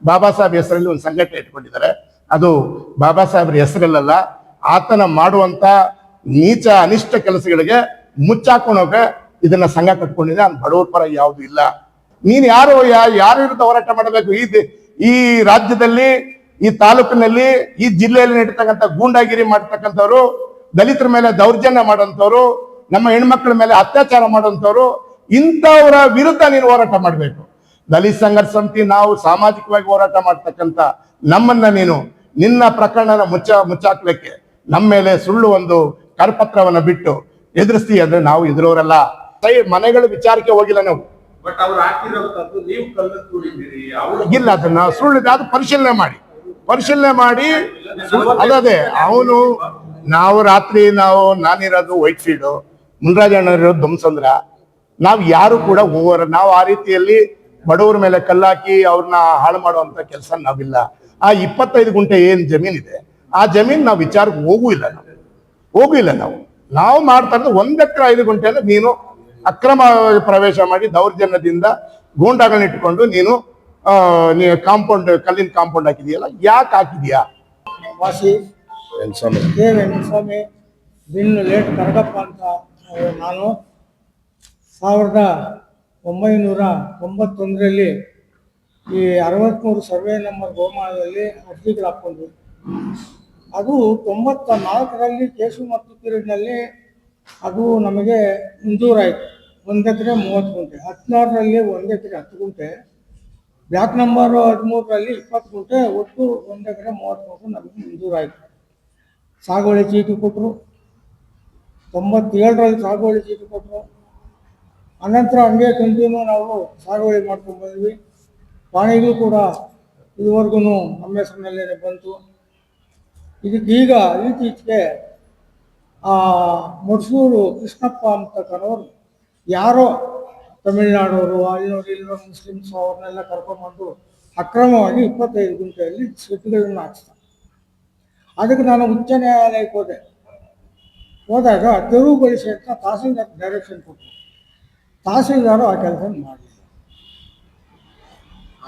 ಬಾಬಾ ಸಾಹೇಬ್ ಹೆಸರಲ್ಲಿ ಒಂದು ಸಂಘಟನೆ ಇಟ್ಕೊಂಡಿದ್ದಾರೆ. ಅದು ಬಾಬಾ ಸಾಹೇಬ್ರ ಹೆಸರಲ್ಲ, ಆತನ ಮಾಡುವಂತ ನೀಚ ಅನಿಷ್ಟ ಕೆಲಸಗಳಿಗೆ ಮುಚ್ಚಾಕೊಂಡೋಗ ಇದನ್ನ ಸಂಘ ಕಟ್ಕೊಂಡಿದೆ. ನಾನು ಬಡವರ ಪರ ಯಾವುದು ಇಲ್ಲ. ನೀನ್ ಯಾರು ವಿರುದ್ಧ ಹೋರಾಟ ಮಾಡಬೇಕು? ಈ ರಾಜ್ಯದಲ್ಲಿ, ಈ ತಾಲೂಕಿನಲ್ಲಿ, ಈ ಜಿಲ್ಲೆಯಲ್ಲಿ ನಡೀತಕ್ಕಂಥ ಗೂಂಡಾಗಿರಿ ಮಾಡ್ತಕ್ಕಂಥವ್ರು, ದಲಿತರ ಮೇಲೆ ದೌರ್ಜನ್ಯ ಮಾಡುವಂಥವ್ರು, ನಮ್ಮ ಹೆಣ್ಮಕ್ಳ ಮೇಲೆ ಅತ್ಯಾಚಾರ ಮಾಡುವಂಥವ್ರು, ಇಂಥವರ ವಿರುದ್ಧ ನೀನು ಹೋರಾಟ ಮಾಡಬೇಕು. ದಲಿತ ಸಂಘರ್ಷ ಸಮಿತಿ ನಾವು ಸಾಮಾಜಿಕವಾಗಿ ಹೋರಾಟ ಮಾಡ್ತಕ್ಕಂಥ ನಮ್ಮನ್ನ ನೀನು ನಿನ್ನ ಪ್ರಕರಣನ ಮುಚ್ಚಾಕ್ಲಿಕ್ಕೆ ನಮ್ಮ ಮೇಲೆ ಸುಳ್ಳು ಒಂದು ಕರಪತ್ರವನ್ನ ಬಿಟ್ಟು ಎದುರಿಸ್ತೀವಿ ಅಂದ್ರೆ ನಾವು ಎದುರೋರಲ್ಲ. ಮನೆಗಳ ವಿಚಾರಕ್ಕೆ ಹೋಗಿಲ್ಲ ನಾವು. ಬಟ್ ಅವ್ರು ಹಾಕಿರೋದು ನೀವು ಕಲ್ಲು ಕೂಡಿದ್ದೀರಿ, ಇಲ್ಲ, ಅದನ್ನ ಸುಳ್ಳು ಅದು ಪರಿಶೀಲನೆ ಮಾಡಿ ಅಲ್ಲದೆ ಅವನು ನಾವು ರಾತ್ರಿ ನಾನಿರೋದು ವೈಟ್ ಫೀಲ್ಡ್, ಮುನ್ರಾಜಣ್ಣ ಇರೋದು ದುಮ್ಸಂದ್ರ, ನಾವು ಯಾರು ಕೂಡ ನಾವು ಆ ರೀತಿಯಲ್ಲಿ ಬಡವರ ಮೇಲೆ ಕಲ್ಲಾಕಿ ಅವ್ರನ್ನ ಹಾಳು ಮಾಡುವಂತ ಕೆಲಸ ನಾವಿಲ್ಲ. ಆ 25 ಗುಂಟೆ ಏನ್ ಜಮೀನಿದೆ ಆ ಜಮೀನ್ ನಾವು ವಿಚಾರಕ್ಕೆ ಹೋಗಿಲ್ಲ ನಾವು ಮಾಡ್ತಾ ಇರೋದು 1 ಎಕರೆ 5 ಗುಂಟೆನ ನೀನು ಅಕ್ರಮ ಪ್ರವೇಶ ಮಾಡಿ ದೌರ್ಜನ್ಯದಿಂದ ಗೂಂಡಾಗಳನ್ನ ಇಟ್ಕೊಂಡು ನೀನು ಕಾಂಪೌಂಡ್, ಕಲ್ಲಿನ ಕಾಂಪೌಂಡ್ ಹಾಕಿದೀಯಲ್ಲ, ಯಾಕೆ ಹಾಕಿದ್ಯಾ? ವಾಸಿ ವೆಂಕಟಸ್ವಾಮಿ ಬಿನ್ ಲೇಟ್ ಕರಗಪ್ಪ ಅಂತ ನಾನು 1991ರಲ್ಲಿ ಈ 63 ಸರ್ವೆ ನಂಬರ್ ಗೋಮಾಳದಲ್ಲಿ ಅರ್ಜಿಗಳು ಹಾಕ್ಕೊಂಡ್ವಿ. ಅದು 94ರಲ್ಲಿ ಕೇಶು ಮತ್ತು ಕಿರಿಡ್ನಲ್ಲಿ ಅದು ನಮಗೆ ಮಂಜೂರಾಯಿತು. 1 ಎಕರೆ 30 ಗುಂಟೆ. 16ರಲ್ಲಿ 1 ಎಕರೆ 10 ಗುಂಟೆ, ಬ್ಲಾಕ್ ನಂಬರ್ 13ರಲ್ಲಿ 20 ಗುಂಟೆ, ಒಟ್ಟು 1 ಎಕರೆ 30 ಗುಂಟೆ ನಮಗೆ ಮಂಜೂರಾಯಿತು. ಸಾಗುವಳಿ ಚೀಟಿ ಕೊಟ್ಟರು. 97ರಲ್ಲಿ ಸಾಗುವಳಿ ಚೀಟಿ ಕೊಟ್ಟರು. ಅನಂತರ ಹಂಗೆ ಕಂಟಿನ್ಯೂ ನಾವು ಸಾಗುವಳಿ ಮಾಡ್ಕೊಂಡು ಬಂದ್ವಿ. ಪಾಣಿಗೂ ಕೂಡ ಇದುವರೆಗೂ ನಮ್ಮ ಹೆಸರಿನಲ್ಲೇ ಬಂತು. ಇದಕ್ಕೀಗ ಇತ್ತೀಚೆಗೆ ಮುಡ್ಸೂರು ಕೃಷ್ಣಪ್ಪ ಅಂತಕ್ಕನವರು ಯಾರೋ ತಮಿಳ್ನಾಡವರು, ಅಲ್ಲಿನವರು ಇಲ್ಲಿನವರು ಮುಸ್ಲಿಮ್ಸ್ ಅವ್ರನ್ನೆಲ್ಲ ಕರ್ಕೊಂಡ್ಬಂದು ಅಕ್ರಮವಾಗಿ 25 ಗುಂಟೆಯಲ್ಲಿ ಸೆಟ್ಗಳನ್ನು ಹಾಕ್ಸ್ತಾರೆ. ಅದಕ್ಕೆ ನಾನು ಉಚ್ಚ ನ್ಯಾಯಾಲಯಕ್ಕೆ ಹೋದಾಗ ತೆರವುಗೊಳಿಸಿ ಅಂತ ತಹಸೀಲ್ದಾರ್ ಡೈರೆಕ್ಷನ್ ಕೊಟ್ಟರು. ತಹಸೀಲ್ದಾರು ಆ ಕೆಲಸ ಮಾಡಲಿಲ್ಲ.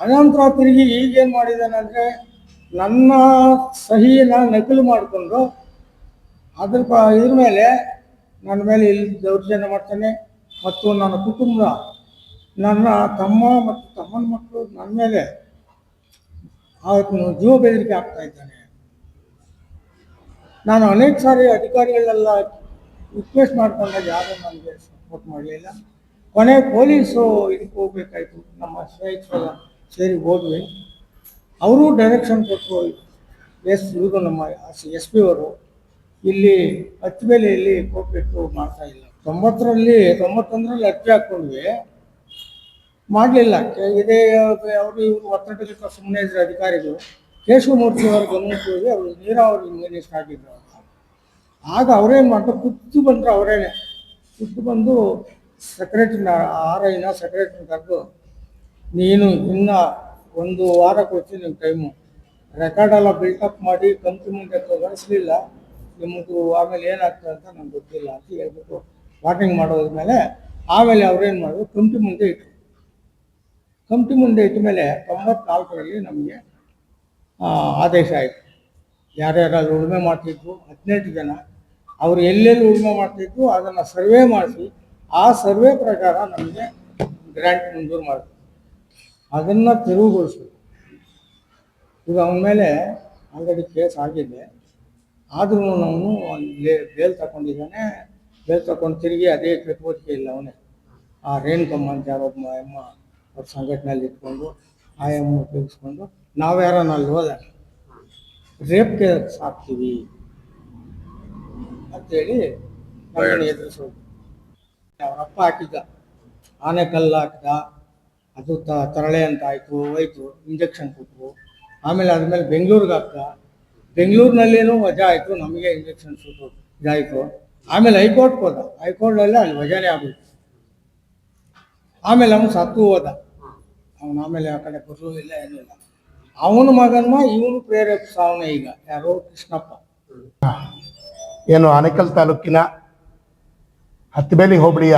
ಅನಂತರ ತಿರುಗಿ ಈಗೇನು ಮಾಡಿದ್ದಾನಂದರೆ ನನ್ನ ಸಹಿನ ನಕಲು ಮಾಡಿಕೊಂಡು ಇದ್ರ ಮೇಲೆ ನನ್ನ ಮೇಲೆ ಇಲ್ಲಿ ದೌರ್ಜನ್ಯ ಮಾಡ್ತಾನೆ. ಮತ್ತು ನನ್ನ ಕುಟುಂಬ, ನನ್ನ ತಮ್ಮ ಮತ್ತು ತಮ್ಮನ ಮಕ್ಕಳು ನನ್ನ ಮೇಲೆ ಜೀವ ಬೆದರಿಕೆ ಆಗ್ತಾ ಇದ್ದಾನೆ. ನಾನು ಅನೇಕ ಸಾರಿ ಅಧಿಕಾರಿಗಳೆಲ್ಲ ರಿಕ್ವೆಸ್ಟ್ ಮಾಡ್ಕೊಂಡಾಗ ಯಾರು ನನಗೆ ಸಪೋರ್ಟ್ ಮಾಡಲಿಲ್ಲ. ಕೊನೆ ಪೊಲೀಸು ಇದಕ್ಕೆ ಹೋಗ್ಬೇಕಾಯ್ತು. ನಮ್ಮ ಸ್ನೇಹಿತರೆಲ್ಲ ಸೇರಿ ಹೋದ್ವಿ. ಅವರು ಡೈರೆಕ್ಷನ್ ಕೊಟ್ಟರು. ಇವರು ನಮ್ಮ SP ಅವರು ಇಲ್ಲಿ ಹತ್ತಿಬೇಲೆಯಲ್ಲಿ ಕೋರ್ಪರೇಟು ಮಾಡ್ತಾ ಇಲ್ಲ. 91ರಲ್ಲಿ ಅರ್ಜಿ ಹಾಕ್ಕೊಂಡ್ವಿ, ಮಾಡಲಿಲ್ಲ. ಇದೇ ಅವರು ಇವರು ಒತ್ತಡಕ್ಕೆ ಸುಮ್ಮನೆ ಇದ್ರೆ ಅಧಿಕಾರಿಗಳು. ಕೇಶವಮೂರ್ತಿ ಅವರ ಗಮನಕ್ಕೆ ಹೋಗಿ ಅವರು ನೀರಾವರಿ ಮಿನಿಸ್ಟರ್ ಆಗಿದ್ರು. ಆಗ ಅವರೇನು ಮಾಡ್ತಾರೆ, ಖುದ್ದು ಬಂದರು. ಅವರೇನೆ ಖುದ್ದು ಬಂದು ಸೆಕ್ರೆಟ್ರಿನ ಸೆಕ್ರೆಟ್ರಿನ ಕರೆದು, ನೀನು ಇನ್ನು 1 ವಾರ ಕೊಡ್ತೀನಿ ನಿಮ್ಮ ಟೈಮು, ರೆಕಾರ್ಡೆಲ್ಲ ಬಿಲ್ಟಪ್ ಮಾಡಿ ಕಂಪ್ನಿ ಮುಂದೆ ತೋರಿಸಲಿಲ್ಲ ನಿಮ್ಮದು, ಆಮೇಲೆ ಏನಾಗ್ತದೆ ಅಂತ ನಂಗೆ ಗೊತ್ತಿಲ್ಲ ಅಂತ ಹೇಳ್ಬಿಟ್ಟು ವಾರ್ನಿಂಗ್ ಮಾಡೋದ್ಮೇಲೆ ಆಮೇಲೆ ಅವ್ರೇನು ಮಾಡಿದ್ರು, ಕಂಪ್ನಿ ಮುಂದೆ ಇಟ್ಟರು. ಕಂಪ್ನಿ ಮುಂದೆ ಇಟ್ಟ ಮೇಲೆ 94ರಲ್ಲಿ ನಮಗೆ ಆದೇಶ ಆಯಿತು. ಯಾರ್ಯಾರು ಉಳುಮೆ ಮಾಡ್ತಿದ್ರು 18 ಜನ, ಅವರು ಎಲ್ಲೆಲ್ಲಿ ಉಳುಮೆ ಮಾಡ್ತಿದ್ರು ಅದನ್ನು ಸರ್ವೆ ಮಾಡಿಸಿ ಆ ಸರ್ವೆ ಪ್ರಕಾರ ನಮಗೆ ಗ್ರ್ಯಾಂಟ್ ಮಂಜೂರು ಮಾಡಿದ್ರು. ಅದನ್ನು ತೆರವುಗೊಳಿಸ್ಬೇಕು. ಈಗ ಅವನ ಮೇಲೆ ಆಲ್ರೆಡಿ ಕೇಸ್ ಆಗಿದೆ. ಆದ್ರೂ ಅವನು ಬೇಲ್ ತಗೊಂಡಿದ್ದಾನೆ. ಬೇಲ್ ತಗೊಂಡು ತಿರುಗಿ ಅದೇ ಚಟುವಟಿಕೆ ಇಲ್ಲ ಅವನೇ. ಆ ರೇಣುಕಮ್ಮ ಅಂತ ಯಾರೊಬ್ಬ ಅಮ್ಮ ಅವ್ರ ಸಂಘಟನೆಯಲ್ಲಿ ಇಟ್ಕೊಂಡು ಆ ಎಮ್ಮ ಉಪಯೋಗಿಸ್ಕೊಂಡು ನಾವ್ಯಾರನ್ನ ಅಲ್ಲಿ ಹೋದಾಗ ರೇಪ್ ಕೇಸ್ ಹಾಕ್ತೀವಿ ಅಂತೇಳಿ ನಮ್ಮನ್ನು ಎದುರಿಸೋದು. ಅವರಪ್ಪ ಹಾಕಿದ್ದ ಆನೆಕಲ್ಲು ಹಾಕಿದ, ಅದು ತರಳೆ ಅಂತ ಆಯಿತು, ಹೋಯ್ತು, ಇಂಜೆಕ್ಷನ್ ಕೊಟ್ಟರು. ಆಮೇಲೆ ಅದ್ಮೇಲೆ ಬೆಂಗಳೂರಿಗೆ ಹಾಕ್ದ. ಬೆಂಗಳೂರಿನಲ್ಲೇನೂ ವಜಾ ಆಯಿತು, ನಮಗೆ ಇಂಜೆಕ್ಷನ್ ಸುಟ್ಟು ಇದಾಯಿತು. ಆಮೇಲೆ ಹೈಕೋರ್ಟ್ಗೆ ಹೋದ. ಹೈಕೋರ್ಟಲ್ಲೇ ಅಲ್ಲಿ ವಜಾನೇ ಆಗೋಯ್ತು. ಆಮೇಲೆ ಅವನು ಸತ್ತು ಹೋದ. ಅವನು ಆಮೇಲೆ ಆ ಕಡೆ ಬರಲೂ ಇಲ್ಲ, ಏನೂ ಇಲ್ಲ. ಅವನ ಮಗನ ಇವನು ಪ್ರೇರೇಪಿಸವನ ಈಗ ಯಾರೋ ಕೃಷ್ಣಪ್ಪ. ಏನು ಆನೇಕಲ್ ತಾಲೂಕಿನ ಹತ್ತಿಬೇಲಿ ಹೋಬಳಿಯ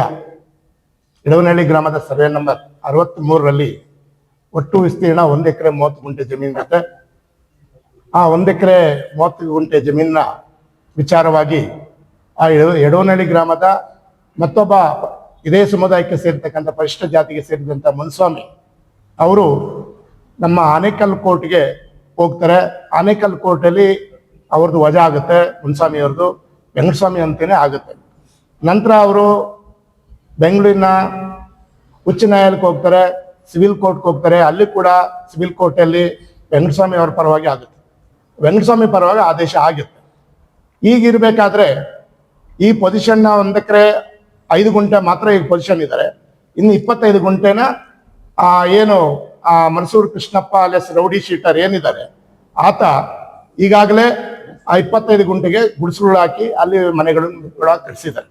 ಇಡವನಹಳ್ಳಿ ಗ್ರಾಮದ ಸರ್ವೆ ನಂಬರ್ 63ರಲ್ಲಿ ಒಟ್ಟು ವಿಸ್ತೀರ್ಣ 1 ಎಕರೆ 30 ಗುಂಟೆ ಜಮೀನು ಇರುತ್ತೆ. ಆ 1 ಎಕರೆ 30 ಗುಂಟೆ ಜಮೀನಿನ ವಿಚಾರವಾಗಿ ಆ ಯಡೋನಹಳ್ಳಿ ಗ್ರಾಮದ ಮತ್ತೊಬ್ಬ ಇದೇ ಸಮುದಾಯಕ್ಕೆ ಸೇರ್ತಕ್ಕಂಥ ಪರಿಶಿಷ್ಟ ಜಾತಿಗೆ ಸೇರಿದಂಥ ಮುನ್ಸ್ವಾಮಿ ಅವರು ನಮ್ಮ ಆನೇಕಲ್ ಕೋರ್ಟ್ಗೆ ಹೋಗ್ತಾರೆ. ಆನೇಕಲ್ ಕೋರ್ಟಲ್ಲಿ ಅವ್ರದ್ದು ವಜಾ ಆಗುತ್ತೆ, ಮುನ್ಸ್ವಾಮಿ ಅವ್ರದ್ದು ವೆಂಕಟಸ್ವಾಮಿ ಅಂತೇನೆ ಆಗುತ್ತೆ. ನಂತರ ಅವರು ಬೆಂಗಳೂರಿನ ಉಚ್ಚ ನ್ಯಾಯಾಲಯಕ್ಕೆ ಹೋಗ್ತಾರೆ, ಸಿವಿಲ್ ಕೋರ್ಟ್ಗೆ ಹೋಗ್ತಾರೆ. ಅಲ್ಲಿ ಕೂಡ ಸಿವಿಲ್ ಕೋರ್ಟಲ್ಲಿ ವೆಂಕಟಸ್ವಾಮಿ ಅವರ ಪರವಾಗಿ ಆಗುತ್ತೆ, ವೆಂಕಟಸ್ವಾಮಿ ಪರವಾಗಿ ಆದೇಶ ಆಗುತ್ತೆ. ಈಗಿರ್ಬೇಕಾದ್ರೆ ಈ ಪೊಸಿಷನ್ನ 1 ಎಕರೆ 5 ಗುಂಟೆ ಮಾತ್ರ ಈಗ ಪೊಸಿಷನ್ ಇದ್ದಾರೆ. ಇನ್ನು 25 ಗುಂಟೆನ ಏನು Mansoor Krishnappa alias rowdy sheeter ಏನಿದ್ದಾರೆ ಆತ ಈಗಾಗಲೇ ಆ 25 ಗುಂಟೆಗೆ ಗುಡಿಸಲು ಹಾಕಿ ಅಲ್ಲಿ ಮನೆಗಳನ್ನು ಕೂಡ ಕಟ್ಟಿಸಿದ್ದಾರೆ.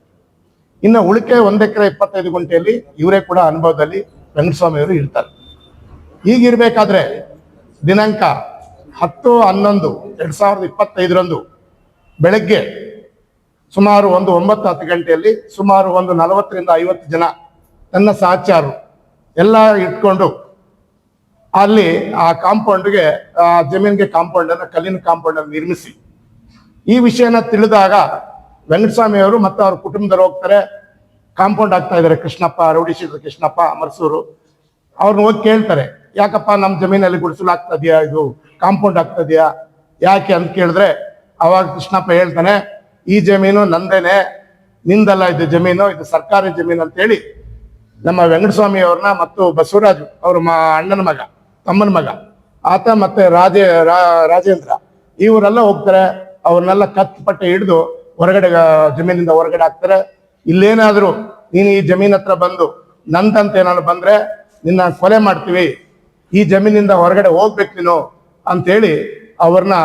ಇನ್ನು ಉಳಿಕೆ 1 ಎಕರೆ 25 ಗುಂಟೆಯಲ್ಲಿ ಇವರೇ ಕೂಡ ಅನುಭವದಲ್ಲಿ ವೆಂಕಟಸ್ವಾಮಿ ಅವರು ಇರ್ತಾರೆ. ಈಗಿರ್ಬೇಕಾದ್ರೆ ದಿನಾಂಕ 10/11/2025 ಬೆಳಗ್ಗೆ ಸುಮಾರು 9-10 ಗಂಟೆಯಲ್ಲಿ ಸುಮಾರು 40ರಿಂದ 50 ಜನ ತನ್ನ ಸಹಚಾರರು ಎಲ್ಲ ಇಟ್ಕೊಂಡು ಅಲ್ಲಿ ಆ ಕಾಂಪೌಂಡ್ಗೆ ಜಮೀನಿಗೆ ಕಾಂಪೌಂಡ್ ಅನ್ನು ಕಲ್ಲಿನ ಕಾಂಪೌಂಡ್ ಅನ್ನು ನಿರ್ಮಿಸಿ ಈ ವಿಷಯನ ತಿಳಿದಾಗ ವೆಂಕಟಸ್ವಾಮಿ ಅವರು ಮತ್ತು ಅವ್ರ ಕುಟುಂಬದವರು ಹೋಗ್ತಾರೆ. ಕಾಂಪೌಂಡ್ ಆಗ್ತಾ ಇದ್ದಾರೆ ಕೃಷ್ಣಪ್ಪ, ರೌಡಿ ಶೀಟರ್ ಕೃಷ್ಣಪ್ಪ ಮರ್ಸೂರು. ಅವ್ರನ್ನ ಹೋಗಿ ಕೇಳ್ತಾರೆ, ಯಾಕಪ್ಪ ನಮ್ಮ ಜಮೀನಲ್ಲಿ ಗುಡಿಸಲು ಆಗ್ತಾ ಇದೆಯಾ, ಇದು ಕಾಂಪೌಂಡ್ ಆಗ್ತಾ ಇದೆಯಾ ಯಾಕೆ ಅಂತ ಕೇಳಿದ್ರೆ ಅವಾಗ ಕೃಷ್ಣಪ್ಪ ಹೇಳ್ತಾನೆ, ಈ ಜಮೀನು ನಂದೇನೆ, ನಿಂದಲ್ಲ ಇದು ಜಮೀನು, ಇದು ಸರ್ಕಾರಿ ಜಮೀನು ಅಂತ ಹೇಳಿ ನಮ್ಮ ವೆಂಕಟಸ್ವಾಮಿ ಅವ್ರನ್ನ ಮತ್ತು ಬಸವರಾಜು ಅವ್ರ ಅಣ್ಣನ ಮಗ ತಮ್ಮನ ಮಗ ಆತ ಮತ್ತೆ ರಾಜೇಂದ್ರ ಇವರೆಲ್ಲ ಹೋಗ್ತಾರೆ. ಅವ್ರನ್ನೆಲ್ಲ ಕತ್ತಪಟ್ಟೆ ಹಿಡಿದು ಹೊರಗಡೆ ಜಮೀನಿಂದ ಹೊರಗಡೆ ಹಾಕ್ತಾರೆ. ಇಲ್ಲೇನಾದ್ರು ನೀನು ಈ ಜಮೀನ್ ಹತ್ರ ಬಂದು ನಂದಂತ ಏನಾದ್ರು ಬಂದ್ರೆ ನಿನ್ನ ಕೊಲೆ ಮಾಡ್ತೀವಿ, ಈ ಜಮೀನಿಂದ ಹೊರಗಡೆ ಹೋಗ್ಬೇಕು ನೀನು ಅಂತೇಳಿ ಅವ್ರನ್ನ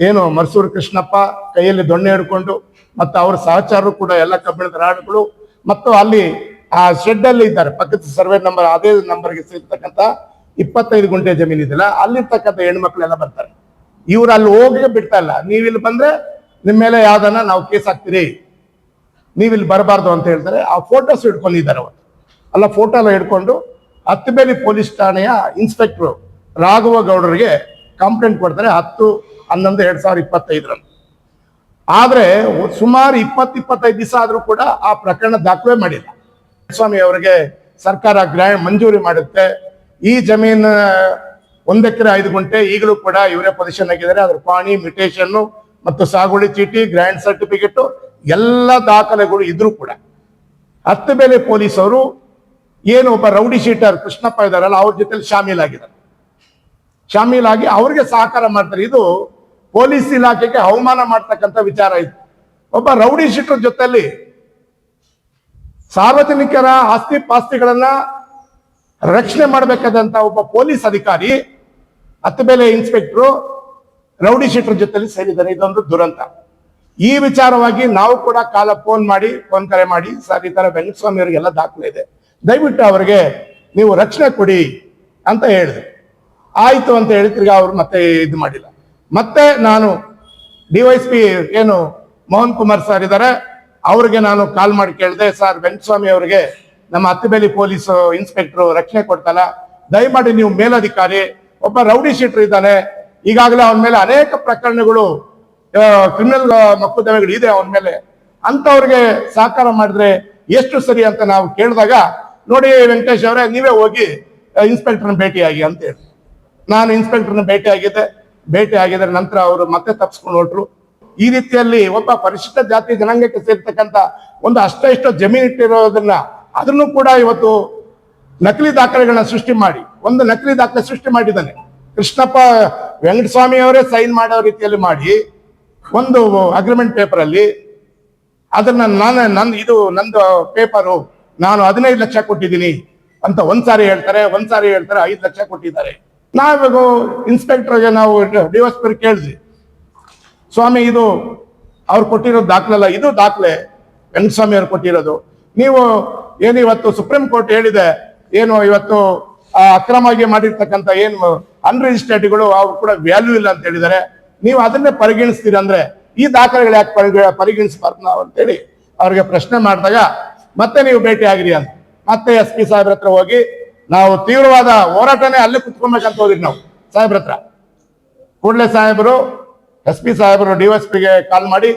ಏನು ಮರ್ಸೂರು ಕೃಷ್ಣಪ್ಪ ಕೈಯಲ್ಲಿ ದೊಣ್ಣೆ ಹಿಡ್ಕೊಂಡು ಮತ್ತು ಅವ್ರ ಸಹಚಾರರು ಕೂಡ ಎಲ್ಲ ಕಬ್ಬಿಣದ ರಾಡುಗಳು ಮತ್ತು ಅಲ್ಲಿ ಆ ಶೆಡ್ ಅಲ್ಲಿ ಇದ್ದಾರೆ, ಪಕ್ಕದ ಸರ್ವೆ ನಂಬರ್ ಅದೇ ನಂಬರ್ಗೆ ಸೇರ್ತಕ್ಕಂಥ 25 ಗುಂಟೆ ಜಮೀನ್ ಇದೆಯಲ್ಲ ಅಲ್ಲಿರ್ತಕ್ಕಂಥ ಹೆಣ್ಮಕ್ಳೆಲ್ಲ ಬರ್ತಾರೆ. ಇವ್ರು ಅಲ್ಲಿ ಹೋಗಿ ಬಿಡ್ತಾ ಇಲ್ಲ, ನೀವಿಲ್ಲಿ ಬಂದ್ರೆ ನಿಮ್ಮ ಮೇಲೆ ಯಾವ್ದನ್ನ ನಾವು ಕೇಸ್ ಹಾಕ್ತೀರಿ, ನೀವಿಲ್ಲಿ ಬರಬಾರ್ದು ಅಂತ ಹೇಳ್ತಾರೆ. ಆ ಫೋಟೋಸ್ ಹಿಡ್ಕೊಂಡಿದ್ದಾರೆ ಅವತ್ತು. ಅಲ್ಲ ಫೋಟೋ ಎಲ್ಲ ಹಿಡ್ಕೊಂಡು ಹತ್ತಬೇಲಿ ಪೊಲೀಸ್ ಠಾಣೆಯ ಇನ್ಸ್ಪೆಕ್ಟರ್ ರಾಘವ ಗೌಡರಿಗೆ ಕಂಪ್ಲೇಂಟ್ ಕೊಡ್ತಾರೆ 10/11/2025. ಆದ್ರೆ ಸುಮಾರು 20-25 ದಿವಸ ಆದ್ರೂ ಕೂಡ ಆ ಪ್ರಕರಣ ದಾಖಲೆ ಮಾಡಿಲ್ಲ. ಸ್ವಾಮಿ ಅವರಿಗೆ ಸರ್ಕಾರ ಗ್ರ್ಯಾಂಡ್ ಮಂಜೂರಿ ಮಾಡುತ್ತೆ. ಈ ಜಮೀನು 1 ಎಕರೆ 5 ಗುಂಟೆ ಈಗಲೂ ಕೂಡ ಇವರೇ ಪೊಸಿಷನ್ ಆಗಿದ್ದಾರೆ. ಅದ್ರ ಪಾಣಿ ಮ್ಯೂಟೇಷನ್ ಮತ್ತು ಸಾಗುವಳಿ ಚೀಟಿ ಗ್ರ್ಯಾಂಡ್ ಸರ್ಟಿಫಿಕೇಟ್ ಎಲ್ಲ ದಾಖಲೆಗಳು ಇದ್ರೂ ಕೂಡ ಹತ್ತಬೇಲೆ ಪೊಲೀಸ್ ಅವರು ಏನು ಒಬ್ಬ ರೌಡಿ ಶೀಟರ್ ಕೃಷ್ಣಪ್ಪ ಇದಾರಲ್ಲ ಅವ್ರ ಜೊತೆಲಿ ಶಾಮೀಲಾಗಿ ಅವ್ರಿಗೆ ಸಹಕಾರ ಮಾಡ್ತಾರೆ. ಇದು ಪೊಲೀಸ್ ಇಲಾಖೆಗೆ ಅವಮಾನ ಮಾಡ್ತಕ್ಕಂಥ ವಿಚಾರ ಇದು. ಒಬ್ಬ ರೌಡಿ ಶೀಟರ್ ಜೊತೆಲಿ ಸಾರ್ವಜನಿಕರ ಆಸ್ತಿ ಪಾಸ್ತಿಗಳನ್ನ ರಕ್ಷಣೆ ಮಾಡಬೇಕಾದಂತ ಒಬ್ಬ ಪೊಲೀಸ್ ಅಧಿಕಾರಿ ಹತ್ತಬೇಲೆ ಇನ್ಸ್ಪೆಕ್ಟರ್ ರೌಡಿ ಶೀಟರ್ ಜೊತೆಲಿ ಸೇರಿದ್ದಾರೆ. ಇದೊಂದು ದುರಂತ. ಈ ವಿಚಾರವಾಗಿ ನಾವು ಕೂಡ ಫೋನ್ ಕರೆ ಮಾಡಿ ಸರ್ ಈ ತರ ವೆಂಕಟಸ್ವಾಮಿ ಅವರಿಗೆಲ್ಲ ದಾಖಲೆ ಇದೆ, ದಯವಿಟ್ಟು ಅವರಿಗೆ ನೀವು ರಕ್ಷಣೆ ಕೊಡಿ ಅಂತ ಹೇಳಿದೆ. ಆಯ್ತು ಅಂತ ಹೇಳಿ ತಿರ್ಗಾ ಅವ್ರು ಮತ್ತೆ ಇದು ಮಾಡಿಲ್ಲ. ಮತ್ತೆ ನಾನು DYSP ಏನು ಮೋಹನ್ ಕುಮಾರ್ ಸರ್ ಇದ್ದಾರೆ ಅವ್ರಿಗೆ ನಾನು ಕಾಲ್ ಮಾಡಿ ಕೇಳಿದೆ, ಸರ್ ವೆಂಕಟಸ್ವಾಮಿ ಅವರಿಗೆ ನಮ್ಮ ಹತ್ತಬೇಲಿ ಪೊಲೀಸ್ ಇನ್ಸ್ಪೆಕ್ಟರ್ ರಕ್ಷಣೆ ಕೊಡ್ತಲ್ಲ, ದಯಮಾಡಿ ನೀವು ಮೇಲಧಿಕಾರಿ, ಒಬ್ಬ ರೌಡಿ ಶೀಟರ್ ಇದ್ದಾನೆ, ಈಗಾಗಲೇ ಅವನ ಮೇಲೆ ಅನೇಕ ಪ್ರಕರಣಗಳು ಕ್ರಿಮಿನಲ್ ಮೊಕದ್ದಮೆಗಳು ಇದೆ ಅವನ ಮೇಲೆ, ಅಂತವ್ರಿಗೆ ಸಹಕಾರ ಮಾಡಿದ್ರೆ ಎಷ್ಟು ಸರಿ ಅಂತ ನಾವು ಕೇಳಿದಾಗ, ನೋಡಿ ವೆಂಕಟೇಶ್ ಅವರೇ ನೀವೇ ಹೋಗಿ ಇನ್ಸ್ಪೆಕ್ಟರ್ನ ಭೇಟಿಯಾಗಿ ಅಂತ ಹೇಳಿ ನಾನು ಇನ್ಸ್ಪೆಕ್ಟರ್ನ ಭೇಟಿ ಆಗಿದ್ರೆ ನಂತರ ಅವರು ಮತ್ತೆ ತಪ್ಪಿಸ್ಕೊಂಡು ಹೊರಟ್ರು. ಈ ರೀತಿಯಲ್ಲಿ ಒಬ್ಬ ಪರಿಶಿಷ್ಟ ಜಾತಿ ಜನಾಂಗಕ್ಕೆ ಸೇರ್ತಕ್ಕಂಥ ಒಂದು ಇಷ್ಟೋ ಜಮೀನು ಇಟ್ಟಿರೋದನ್ನ ಅದನ್ನು ಕೂಡ ಇವತ್ತು ನಕಲಿ ದಾಖಲೆಗಳನ್ನ ಸೃಷ್ಟಿ ಮಾಡಿ ಒಂದು ನಕಲಿ ದಾಖಲೆ ಸೃಷ್ಟಿ ಮಾಡಿದ್ದಾನೆ. ಕೃಷ್ಣಪ್ಪ ವೆಂಕಟಸ್ವಾಮಿ ಅವರೇ ಸೈನ್ ಮಾಡೋ ರೀತಿಯಲ್ಲಿ ಮಾಡಿ ಒಂದು ಅಗ್ರಿಮೆಂಟ್ ಪೇಪರ್ ಅಲ್ಲಿ ಅದನ್ನ ನಂದು ಪೇಪರು ನಾನು 15 ಲಕ್ಷ ಕೊಟ್ಟಿದ್ದೀನಿ ಅಂತ ಒಂದ್ಸಾರಿ ಹೇಳ್ತಾರೆ 5 ಲಕ್ಷ ಕೊಟ್ಟಿದ್ದಾರೆ. ನಾವಿಗೂ ಇನ್ಸ್ಪೆಕ್ಟರ್ಗೆ ನಾವು DYSP ಕೇಳಿದ್ವಿ, ಸ್ವಾಮಿ ಇದು ಅವ್ರು ಕೊಟ್ಟಿರೋ ದಾಖಲೆಲ್ಲ, ಇದು ದಾಖಲೆ ವೆಂಕಟಸ್ವಾಮಿ ಅವ್ರು ಕೊಟ್ಟಿರೋದು, ನೀವು ಏನು ಇವತ್ತು ಸುಪ್ರೀಂ ಕೋರ್ಟ್ ಹೇಳಿದೆ ಏನು ಇವತ್ತು ಅಕ್ರಮವಾಗಿ ಮಾಡಿರ್ತಕ್ಕಂಥ ಏನು ಅನ್ರಿಜಿಸ್ಟರ್ಡ್ಗಳು ಅವ್ರು ಕೂಡ ವ್ಯಾಲ್ಯೂ ಇಲ್ಲ ಅಂತ ಹೇಳಿದ್ದಾರೆ, ನೀವು ಅದನ್ನೇ ಪರಿಗಣಿಸ್ತೀರ ಅಂದ್ರೆ ಈ ದಾಖಲೆಗಳು ಯಾಕೆ ಪರಿಗಣಿಸಬಾರ್ದು ನಾವು ಅಂತೇಳಿ ಅವ್ರಿಗೆ ಪ್ರಶ್ನೆ ಮಾಡಿದಾಗ ಮತ್ತೆ ನೀವು ಭೇಟಿ ಆಗಿರಿ ಅಂತ ಮತ್ತೆ SP ಸಾಹೇಬ್ರ ಹತ್ರ ಹೋಗಿ ನಾವು ತೀವ್ರವಾದ ಹೋರಾಟನೇ ಅಲ್ಲೇ ಕುತ್ಕೊಬೇಕಂತ ಹೋದ್ರಿ ನಾವು ಸಾಹೇಬ್ರ ಹತ್ರ. ಕೂಡಲೇ ಸಾಹೇಬರು SP ಸಾಹೇಬರು DSPಗೆ ಕಾಲ್ ಮಾಡಿ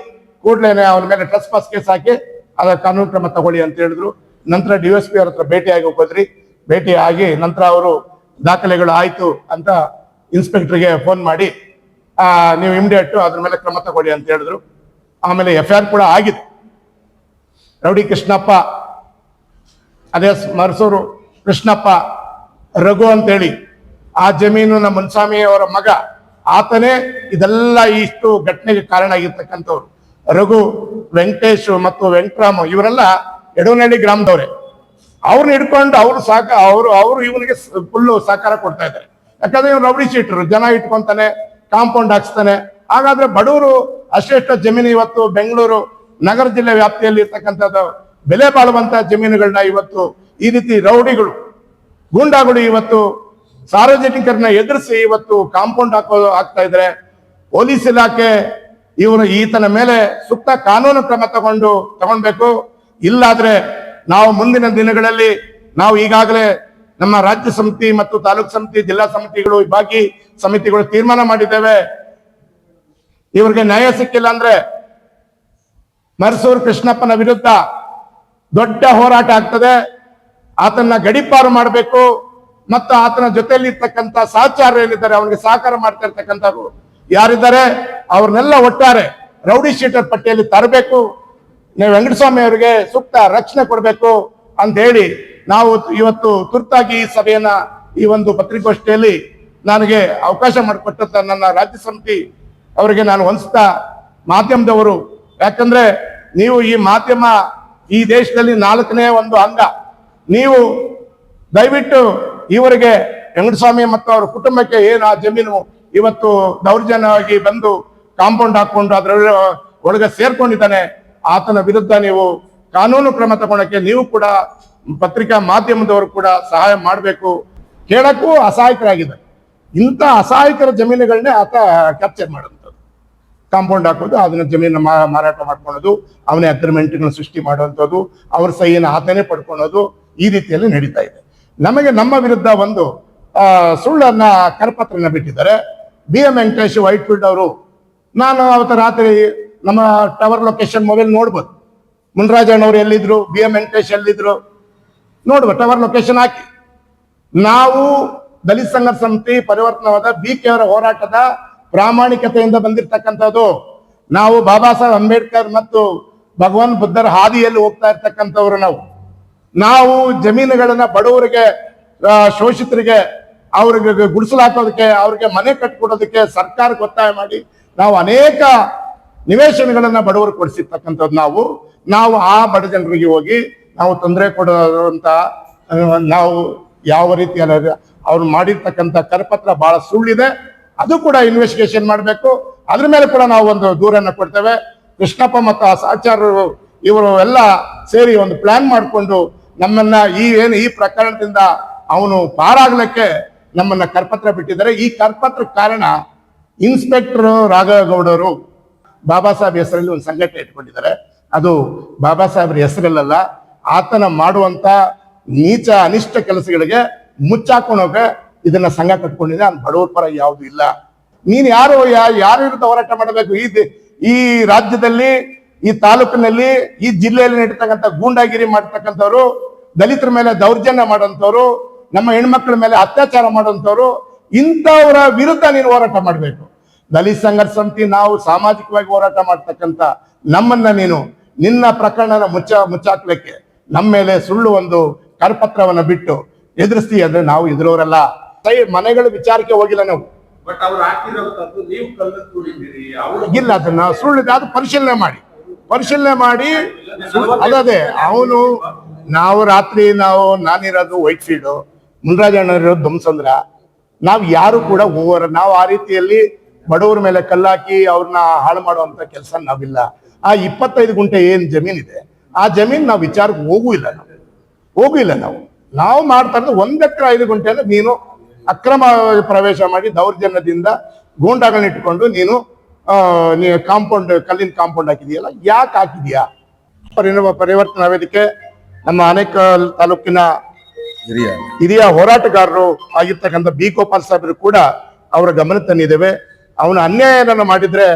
ಕೂಡಲೇ ಅವನ ಮೇಲೆ ಟ್ರೆಸ್ಪಾಸ್ ಕೇಸ್ ಹಾಕಿ ಅದ ಕಾನೂನು ಕ್ರಮ ತಗೊಳ್ಳಿ ಅಂತ ಹೇಳಿದ್ರು. ನಂತರ DSP ಅವ್ರ ಹತ್ರ ಭೇಟಿಯಾಗಿ ಹೋದ್ರಿ. ಭೇಟಿ ಆಗಿ ನಂತರ ಅವರು ದಾಖಲೆಗಳು ಆಯ್ತು ಅಂತ ಇನ್ಸ್ಪೆಕ್ಟರ್ಗೆ ಫೋನ್ ಮಾಡಿ ನೀವು ಇಮಿಡಿಯೇಟ್ ಅದ್ರ ಮೇಲೆ ಕ್ರಮ ತಗೊಳ್ಳಿ ಅಂತ ಹೇಳಿದ್ರು. ಆಮೇಲೆ FIR ಕೂಡ ಆಗಿದೆ. ರೌಡಿ ಕೃಷ್ಣಪ್ಪ, ಅದೇ ಮರಸೂರು ಕೃಷ್ಣಪ್ಪ, ರಘು ಅಂತೇಳಿ ಆ ಜಮೀನು ನಮ್ಮ ಮುನ್ಸ್ವಾಮಿ ಅವರ ಮಗ, ಆತನೇ ಇದೆಲ್ಲ ಇಷ್ಟು ಘಟನೆಗೆ ಕಾರಣ ಆಗಿರ್ತಕ್ಕಂಥವ್ರು. ರಘು, ವೆಂಕಟೇಶ್ ಮತ್ತು ವೆಂಕಟರಾಮ್ ಇವರೆಲ್ಲ ಎಡವನಹಳ್ಳಿ ಗ್ರಾಮದವ್ರೆ. ಅವ್ರನ್ನ ಹಿಡ್ಕೊಂಡು ಅವರು ಇವನಿಗೆ ಫುಲ್ಲು ಸಹಕಾರ ಕೊಡ್ತಾ ಇದ್ದಾರೆ. ಯಾಕಂದ್ರೆ ಇವ್ರು ರೌಡಿ ಶೀಟರು, ಜನ ಇಟ್ಕೊಂತಾನೆ, ಕಾಂಪೌಂಡ್ ಹಾಕ್ಸ್ತಾನೆ. ಹಾಗಾದ್ರೆ ಬಡವರು ಅಷ್ಟೆಷ್ಟು ಜಮೀನು ಇವತ್ತು ಬೆಂಗಳೂರು ನಗರ ಜಿಲ್ಲೆ ವ್ಯಾಪ್ತಿಯಲ್ಲಿ ಇರ್ತಕ್ಕಂಥದ್ದು ಬೆಲೆ ಬಾಳುವಂತ ಜಮೀನುಗಳನ್ನ ಇವತ್ತು ಈ ರೀತಿ ರೌಡಿಗಳು, ಗೂಂಡಾಗಳು ಇವತ್ತು ಸಾರ್ವಜನಿಕರನ್ನ ಎದುರಿಸಿ ಇವತ್ತು ಕಾಂಪೌಂಡ್ ಹಾಕ್ತಾ ಇದ್ರೆ ಪೊಲೀಸ್ ಇಲಾಖೆ ಈತನ ಮೇಲೆ ಸೂಕ್ತ ಕಾನೂನು ಕ್ರಮ ತಗೊಳ್ಬೇಕು. ಇಲ್ಲಾದ್ರೆ ನಾವು ಮುಂದಿನ ದಿನಗಳಲ್ಲಿ ನಾವು ಈಗಾಗಲೇ ನಮ್ಮ ರಾಜ್ಯ ಸಮಿತಿ ಮತ್ತು ತಾಲೂಕು ಸಮಿತಿ, ಜಿಲ್ಲಾ ಸಮಿತಿಗಳು, ವಿಭಾಗೀಯ ಸಮಿತಿಗಳು ತೀರ್ಮಾನ ಮಾಡಿದ್ದೇವೆ. ಇವರಿಗೆ ನ್ಯಾಯ ಸಿಕ್ಕಿಲ್ಲ ಅಂದ್ರೆ ಮರಸೂರು ಕೃಷ್ಣಪ್ಪನ ವಿರುದ್ಧ ದೊಡ್ಡ ಹೋರಾಟ ಆಗ್ತದೆ. ಆತನ ಗಡೀಪಾರು ಮಾಡಬೇಕು ಮತ್ತು ಆತನ ಜೊತೆಯಲ್ಲಿ ಇರ್ತಕ್ಕಂಥ ಸಹಚಾರ ಏನಿದ್ದಾರೆ, ಅವನಿಗೆ ಸಹಕಾರ ಮಾಡ್ತಾ ಇರ್ತಕ್ಕಂಥವ್ರು ಯಾರಿದ್ದಾರೆ ಅವ್ರನ್ನೆಲ್ಲ ಒಟ್ಟಾರೆ ರೌಡಿ ಶೀಟರ್ ಪಟ್ಟಿಯಲ್ಲಿ ತರಬೇಕು. ನೀವು ವೆಂಕಟಸ್ವಾಮಿ ಅವರಿಗೆ ಸೂಕ್ತ ರಕ್ಷಣೆ ಕೊಡಬೇಕು ಅಂತ ಹೇಳಿ ನಾವು ಇವತ್ತು ತುರ್ತಾಗಿ ಈ ಸಭೆಯನ್ನ ಈ ಒಂದು ಪತ್ರಿಕಾಗೋಷ್ಠಿಯಲ್ಲಿ ನನಗೆ ಅವಕಾಶ ಮಾಡಿಕೊಟ್ಟಂತ ನನ್ನ ರಾಜ್ಯ ಸಮಿತಿ ಅವರಿಗೆ ನಾನು ಹೊಂದಿಸ್ತಾ, ಮಾಧ್ಯಮದವರು, ಯಾಕಂದ್ರೆ ನೀವು ಈ ಮಾಧ್ಯಮ ಈ ದೇಶದಲ್ಲಿ 4ನೇ ಒಂದು ಅಂಗ. ನೀವು ದಯವಿಟ್ಟು ಇವರಿಗೆ ವೆಂಕಟಸ್ವಾಮಿ ಮತ್ತು ಅವರ ಕುಟುಂಬಕ್ಕೆ ಏನು ಆ ಜಮೀನು ಇವತ್ತು ದೌರ್ಜನ್ಯವಾಗಿ ಬಂದು ಕಾಂಪೌಂಡ್ ಹಾಕೊಂಡು ಅದರ ಒಳಗೆ ಸೇರ್ಕೊಂಡಿದ್ದಾನೆ, ಆತನ ವಿರುದ್ಧ ನೀವು ಕಾನೂನು ಕ್ರಮ ತಗೊಳಕ್ಕೆ ನೀವು ಕೂಡ ಪತ್ರಿಕಾ ಮಾಧ್ಯಮದವರು ಕೂಡ ಸಹಾಯ ಮಾಡಬೇಕು. ಕೇಳಕ್ಕೂ ಅಸಹಾಯಕರಾಗಿದೆ. ಇಂಥ ಅಸಹಾಯಕರ ಜಮೀನುಗಳನ್ನೇ ಆತ ಕ್ಯಾಪ್ಚರ್ ಮಾಡುವಂಥದ್ದು, ಕಾಂಪೌಂಡ್ ಹಾಕೋದು, ಅದನ್ನ ಜಮೀನು ಮಾರಾಟ ಮಾಡ್ಕೊಳ್ಳೋದು, ಅವನೇ ಅಗ್ರಿಮೆಂಟ್ಗಳನ್ನ ಸೃಷ್ಟಿ ಮಾಡುವಂಥದ್ದು, ಅವ್ರ ಸಹಿಯನ್ನು ಆತನೇ ಪಡ್ಕೊಳ್ಳೋದು, ಈ ರೀತಿಯಲ್ಲಿ ನಡೀತಾ ಇದೆ. ನಮಗೆ ನಮ್ಮ ವಿರುದ್ಧ ಒಂದು ಸುಳ್ಳನ್ನ ಕರಪತ್ರನ ಬಿಟ್ಟಿದ್ದಾರೆ. BM ವೆಂಕಟೇಶ್ ವೈಟ್ಫೀಲ್ಡ್ ಅವರು. ನಾನು ಅವತ್ತು ರಾತ್ರಿ ನಮ್ಮ ಟವರ್ ಲೊಕೇಶನ್ ಮೊಬೈಲ್ ನೋಡ್ಬೋದು, ಮುನ್ರಾಜಣ್ಣವ್ರು ಎಲ್ಲಿದ್ರು, BM ವೆಂಕಟೇಶ್ ಎಲ್ಲಿದ್ರು ನೋಡ್ಬೋದು, ಟವರ್ ಲೊಕೇಶನ್ ಹಾಕಿ. ನಾವು ದಲಿತ ಸಂಘರ್ಷ ಸಮಿತಿ ಪರಿವರ್ತನವಾದ BK ಅವರ ಹೋರಾಟದ ಪ್ರಾಮಾಣಿಕತೆಯಿಂದ ಬಂದಿರತಕ್ಕಂಥದ್ದು. ನಾವು ಬಾಬಾ ಸಾಹೇಬ್ ಅಂಬೇಡ್ಕರ್ ಮತ್ತು ಭಗವಾನ್ ಬುದ್ಧರ ಹಾದಿಯಲ್ಲಿ ಹೋಗ್ತಾ ಇರ್ತಕ್ಕಂಥವ್ರು. ನಾವು ಜಮೀನುಗಳನ್ನ ಬಡವರಿಗೆ, ಶೋಷಿತರಿಗೆ, ಅವ್ರಿಗೆ ಗುಡಿಸಲು ಹಾಕೋದಕ್ಕೆ, ಅವ್ರಿಗೆ ಮನೆ ಕಟ್ಕೊಡೋದಕ್ಕೆ ಸರ್ಕಾರಕ್ಕೆ ಒತ್ತಾಯ ಮಾಡಿ ನಾವು ಅನೇಕ ನಿವೇಶನಗಳನ್ನ ಬಡವರು ಕೊಡಿಸಿರ್ತಕ್ಕಂಥದ್ದು. ನಾವು ಆ ಬಡ ಜನರಿಗೆ ಹೋಗಿ ನಾವು ತೊಂದರೆ ಕೊಡುವಂತ, ನಾವು ಯಾವ ರೀತಿಯಲ್ಲಿ ಅವ್ರು ಮಾಡಿರ್ತಕ್ಕಂಥ ಕರಪತ್ರ ಬಹಳ ಸುಳ್ಳಿದೆ, ಅದು ಕೂಡ ಇನ್ವೆಸ್ಟಿಗೇಷನ್ ಮಾಡಬೇಕು. ಅದ್ರ ಮೇಲೆ ಕೂಡ ನಾವು ಒಂದು ದೂರನ್ನ ಕೊಡ್ತೇವೆ. ಕೃಷ್ಣಪ್ಪ ಮತ್ತು ಆ ಸಹಚಾರರು ಇವರು ಎಲ್ಲ ಸೇರಿ ಒಂದು ಪ್ಲಾನ್ ಮಾಡಿಕೊಂಡು ನಮ್ಮನ್ನ ಈ ಪ್ರಕರಣದಿಂದ ಅವನು ಪಾರಾಗ್ಲಿಕ್ಕೆ ನಮ್ಮನ್ನ ಕರಪತ್ರ ಬಿಟ್ಟಿದ್ದಾರೆ. ಈ ಕರಪತ್ರ ಕಾರಣ ಇನ್ಸ್ಪೆಕ್ಟರ್ ರಾಘವೇಗೌಡರು ಬಾಬಾ ಸಾಹೇಬ್ ಹೆಸರಲ್ಲಿ ಒಂದು ಸಂಘಟನೆ ಇಟ್ಕೊಂಡಿದ್ದಾರೆ. ಅದು ಬಾಬಾ ಸಾಹೇಬ್ರ ಹೆಸರಲ್ಲ, ಆತನ ಮಾಡುವಂತ ನೀಚ ಅನಿಷ್ಟ ಕೆಲಸಗಳಿಗೆ ಮುಚ್ಚಾಕೊಂಡೋಗ ಇದನ್ನ ಸಂಘ ಕಟ್ಕೊಂಡಿದೆ. ನಾನು ಬಡವರ ಪರ ಯಾವುದು ಇಲ್ಲ. ನೀನ್ ಯಾರು ವಿರುದ್ಧ ಹೋರಾಟ ಮಾಡಬೇಕು? ಈ ರಾಜ್ಯದಲ್ಲಿ, ಈ ತಾಲೂಕಿನಲ್ಲಿ, ಈ ಜಿಲ್ಲೆಯಲ್ಲಿ ನಡೀತಕ್ಕಂಥ ಗೂಂಡಾಗಿರಿ ಮಾಡ್ತಕ್ಕಂಥವ್ರು, ದಲಿತರ ಮೇಲೆ ದೌರ್ಜನ್ಯ ಮಾಡುವಂಥವ್ರು, ನಮ್ಮ ಹೆಣ್ಮಕ್ಳ ಮೇಲೆ ಅತ್ಯಾಚಾರ ಮಾಡುವಂಥವ್ರು, ಇಂಥವರ ವಿರುದ್ಧ ನೀನು ಹೋರಾಟ ಮಾಡಬೇಕು. ದಲಿತ ಸಂಘರ್ಷ ಸಮಿತಿ ನಾವು ಸಾಮಾಜಿಕವಾಗಿ ಹೋರಾಟ ಮಾಡ್ತಕ್ಕಂಥ ನಮ್ಮನ್ನ ನೀನು ನಿನ್ನ ಪ್ರಕರಣನ ಮುಚ್ಚಾಕ್ಲಿಕ್ಕೆ ನಮ್ಮ ಮೇಲೆ ಸುಳ್ಳು ಒಂದು ಕರಪತ್ರವನ್ನ ಬಿಟ್ಟು ಎದುರಿಸ್ತಿ ಅಂದ್ರೆ ನಾವು ಎದುರವರಲ್ಲ. ಮನೆಗಳ ವಿಚಾರಕ್ಕೆ ಹೋಗಿಲ್ಲ ನಾವು. ಬಟ್ ಅವ್ರು ಹಾಕಿರೋದು ನೀವು ಕಲ್ಲು ತುಳಿದಿರಿ. ಇಲ್ಲ, ಅದನ್ನ ಸುಳ್ಳಿದೆ, ಅದು ಪರಿಶೀಲನೆ ಮಾಡಿ ಅದೇ ಅವನು. ನಾವು ರಾತ್ರಿ ನಾನಿರೋದು ವೈಟ್ ಫೀಲ್ಡ್, ಮುನ್ರಾಜಣ್ಣ ಇರೋದು ದುಮ್ಸಂದ್ರ. ನಾವು ಯಾರು ಕೂಡ ನಾವು ಆ ರೀತಿಯಲ್ಲಿ ಬಡವರ ಮೇಲೆ ಕಲ್ಲಾಕಿ ಅವ್ರನ್ನ ಹಾಳು ಮಾಡುವಂತ ಕೆಲಸ ನಾವಿಲ್ಲ. ಆ 25 ಗುಂಟೆ ಏನ್ ಜಮೀನಿದೆ, ಆ ಜಮೀನ್ ನಾವು ವಿಚಾರಕ್ಕೆ ಹೋಗಿಲ್ಲ. ನಾವು ಮಾಡ್ತಾ ಇರೋದು 1 ಎಕರೆ 5 ಗುಂಟೆಯನ್ನು ನೀನು ಅಕ್ರಮ ಪ್ರವೇಶ ಮಾಡಿ ದೌರ್ಜನ್ಯದಿಂದ ಗೂಂಡಾಗಳನ್ನ ಇಟ್ಕೊಂಡು ನೀನು ಕಲ್ಲಿನ ಕಾಂಪೌಂಡ್ ಹಾಕಿದೀಯಲ್ಲ, ಯಾಕೆ ಹಾಕಿದೀಯಾ? ಪರಿವರ್ತನಾ ವೇದಿಕೆ ನಮ್ಮ ಆನೇಕಲ್ ತಾಲೂಕಿನ ಹಿರಿಯ ಹೋರಾಟಗಾರರು ಆಗಿರ್ತಕ್ಕಂಥ ಬಿ ಗೋಪಾಲ್ ಸಾಹೇಬರು ಕೂಡ ಅವರ ಗಮನ ತಂದಿದ್ದೇವೆ. ಅವನ ಅನ್ಯಾಯನ ಮಾಡಿದ್ರೆ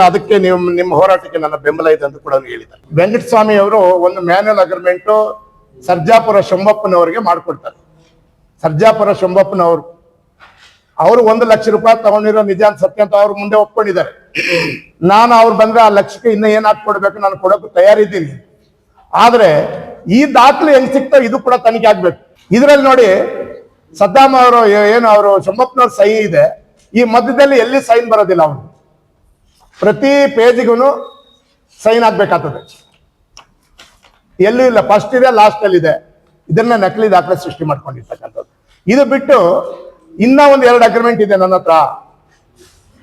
ಅದಕ್ಕೆ ನಿಮ್ಮ ಹೋರಾಟಕ್ಕೆ ನನ್ನ ಬೆಂಬಲ ಇದೆ ಅಂತ ಕೂಡ ಹೇಳಿದ್ದಾರೆ. ವೆಂಕಟಸ್ವಾಮಿ ಅವರು ಒಂದು ಮ್ಯಾನ್ಯಲ್ ಅಗ್ರಿಮೆಂಟ್ ಸರ್ಜಾಪುರ ಶಂಭಪ್ಪನವರಿಗೆ ಮಾಡಿಕೊಡ್ತಾರೆ. ಸರ್ಜಾಪುರ ಶಂಭಪ್ಪನವರು ಅವರು 1 ಲಕ್ಷ ರೂಪಾಯಿ ತಗೊಂಡಿರೋ ನಿಜ ಅಂತ ಸತ್ಯ ಅಂತ ಅವ್ರ ಮುಂದೆ ಒಪ್ಕೊಂಡಿದ್ದಾರೆ. ನಾನು ಅವ್ರು ಬಂದ್ರೆ ಆ ಲಕ್ಷಕ್ಕೆ ಇನ್ನ ಏನ್ ಹಾಕೊಡ್ಬೇಕು ನಾನು ಕೊಡೋಕೆ ತಯಾರಿದ್ದೀನಿ. ಆದ್ರೆ ಈ ದಾಖಲೆ ಹೆಂಗ್ ಸಿಗ್ತಾವ ಇದು ಕೂಡ ತನಿಖೆ ಆಗ್ಬೇಕು. ಇದ್ರಲ್ಲಿ ನೋಡಿ ಸದ್ದಾಮ್ ಅವರು ಏನು ಅವರು ಶಂಭಪ್ಪನವ್ರ ಸಹಿ ಇದೆ, ಈ ಮಧ್ಯದಲ್ಲಿ ಎಲ್ಲಿ ಸೈನ್ ಬರೋದಿಲ್ಲ. ಅವನು ಪ್ರತಿ ಪೇಜಿಗೂ ಸೈನ್ ಆಗ್ಬೇಕಾಗ್ತದೆ, ಎಲ್ಲೂ ಇಲ್ಲ. ಫಸ್ಟ್ ಇದೆ, ಲಾಸ್ಟ್ ಅಲ್ಲಿ ಇದೆ. ಇದನ್ನ ನಕಲಿ ದಾಖಲೆ ಸೃಷ್ಟಿ ಮಾಡ್ಕೊಂಡಿರ್ತಕ್ಕಂಥದ್ದು. ಇದು ಬಿಟ್ಟು ಇನ್ನ 2 ಅಗ್ರಿಮೆಂಟ್ ಇದೆ ನನ್ನ ಹತ್ರ,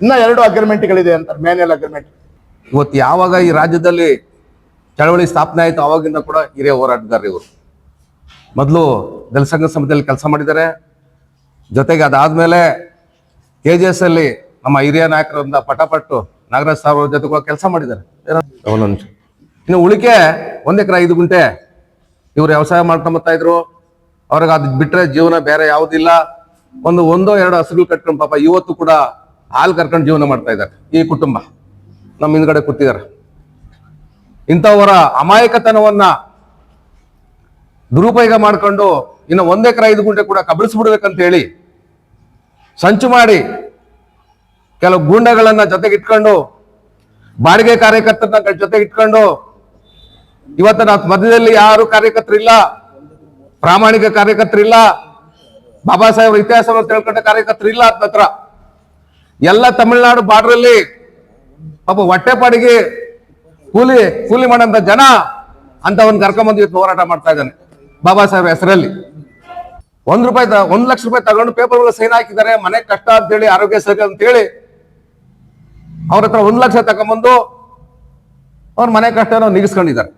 ಇನ್ನ 2 ಅಗ್ರಿಮೆಂಟ್ಗಳಿದೆ ಅಂತ, ಮ್ಯಾನ್ಯಲ್ ಅಗ್ರಿಮೆಂಟ್. ಇವತ್ತು ಯಾವಾಗ ಈ ರಾಜ್ಯದಲ್ಲಿ ಚಳವಳಿ ಸ್ಥಾಪನೆ ಆಯ್ತು ಅವಾಗಿಂದ ಕೂಡ ಹಿರಿಯ ಹೋರಾಟಗಾರ ಇವರು. ಮೊದಲು ದಲಿತ ಸಂಘ ಸಮಿತಿಯಲ್ಲಿ ಕೆಲಸ ಮಾಡಿದ್ದಾರೆ. ಜೊತೆಗೆ ಅದಾದ್ಮೇಲೆ KJS ಅಲ್ಲಿ ನಮ್ಮ ಹಿರಿಯ ನಾಯಕರಿಂದ ಪಟಪಟ್ಟು ನಾಗರಾಜ್ ಸಾರ್ ಅವ್ರ ಜೊತೆ ಕೂಡ ಕೆಲಸ ಮಾಡಿದ್ದಾರೆ. ಇನ್ನು ಉಳಿಕೆ 1 ಎಕರೆ 5 ಗುಂಟೆ ಇವ್ರು ವ್ಯವಸಾಯ ಮಾಡ್ಕೊಂಬತ್ತಾ ಇದ್ರು. ಅವ್ರಿಗೆ ಅದು ಬಿಟ್ರೆ ಜೀವನ ಬೇರೆ ಯಾವುದಿಲ್ಲ. ಒಂದು 1-2 ಹಸುಗಳು ಕಟ್ಕೊಂಡು ಪಾಪ ಇವತ್ತು ಕೂಡ ಹಾಲು ಕರ್ಕೊಂಡು ಜೀವನ ಮಾಡ್ತಾ ಇದ್ದಾರೆ. ಈ ಕುಟುಂಬ ನಮ್ಮ ಹಿಂದ್ಗಡೆ ಕೂತಿದ್ದಾರೆ. ಇಂಥವರ ಅಮಾಯಕತನವನ್ನ ದುರುಪಯೋಗ ಮಾಡ್ಕೊಂಡು ಇನ್ನು 1 ಎಕರೆ 5 ಗುಂಟೆ ಕೂಡ ಕಬಳಿಸ್ಬಿಡ್ಬೇಕಂತ ಹೇಳಿ ಸಂಚು ಮಾಡಿ ಕೆಲವು ಗೂಂಡಗಳನ್ನ ಜೊತೆಗಿಟ್ಕೊಂಡು ಬಾಡಿಗೆ ಕಾರ್ಯಕರ್ತರನ್ನ ಜೊತೆಗಿಟ್ಕೊಂಡು ಇವತ್ತಿನ ಮಧ್ಯದಲ್ಲಿ ಯಾರು ಕಾರ್ಯಕರ್ತರಿಲ್ಲ, ಪ್ರಾಮಾಣಿಕ ಕಾರ್ಯಕರ್ತರಿಲ್ಲ, ಬಾಬಾ ಸಾಹೇಬ್ರ ಇತಿಹಾಸವನ್ನು ತಿಳ್ಕೊಂಡ ಕಾರ್ಯಕರ್ತರಿಲ್ಲ. ಹತ್ರ ಎಲ್ಲ ತಮಿಳುನಾಡು ಬಾರ್ಡ್ರಲ್ಲಿ ಪಾಪ ಹೊಟ್ಟೆಪಾಡಿಗೆ ಕೂಲಿ ಮಾಡಂತ ಜನ ಅಂತ ಒಂದು ಕರ್ಕೊಂಬಂದು ಇವತ್ತು ಹೋರಾಟ ಮಾಡ್ತಾ ಇದ್ದಾನೆ ಬಾಬಾ ಸಾಹೇಬ್ರ ಹೆಸರಲ್ಲಿ. 1 ಲಕ್ಷ ರೂಪಾಯಿ ತಗೊಂಡು ಪೇಪರ್ ಸೈನ್ ಹಾಕಿದ್ದಾರೆ. ಮನೆ ಕಷ್ಟ ಅಂತೇಳಿ, ಆರೋಗ್ಯ ಸರಿ ಅಂತೇಳಿ ಅವ್ರ ಹತ್ರ 1 ಲಕ್ಷ ತಗೊಂಬಂದು ಅವ್ರ ಮನೆ ಕಷ್ಟನ ನಿಗಿಸ್ಕೊಂಡಿದ್ದಾರೆ.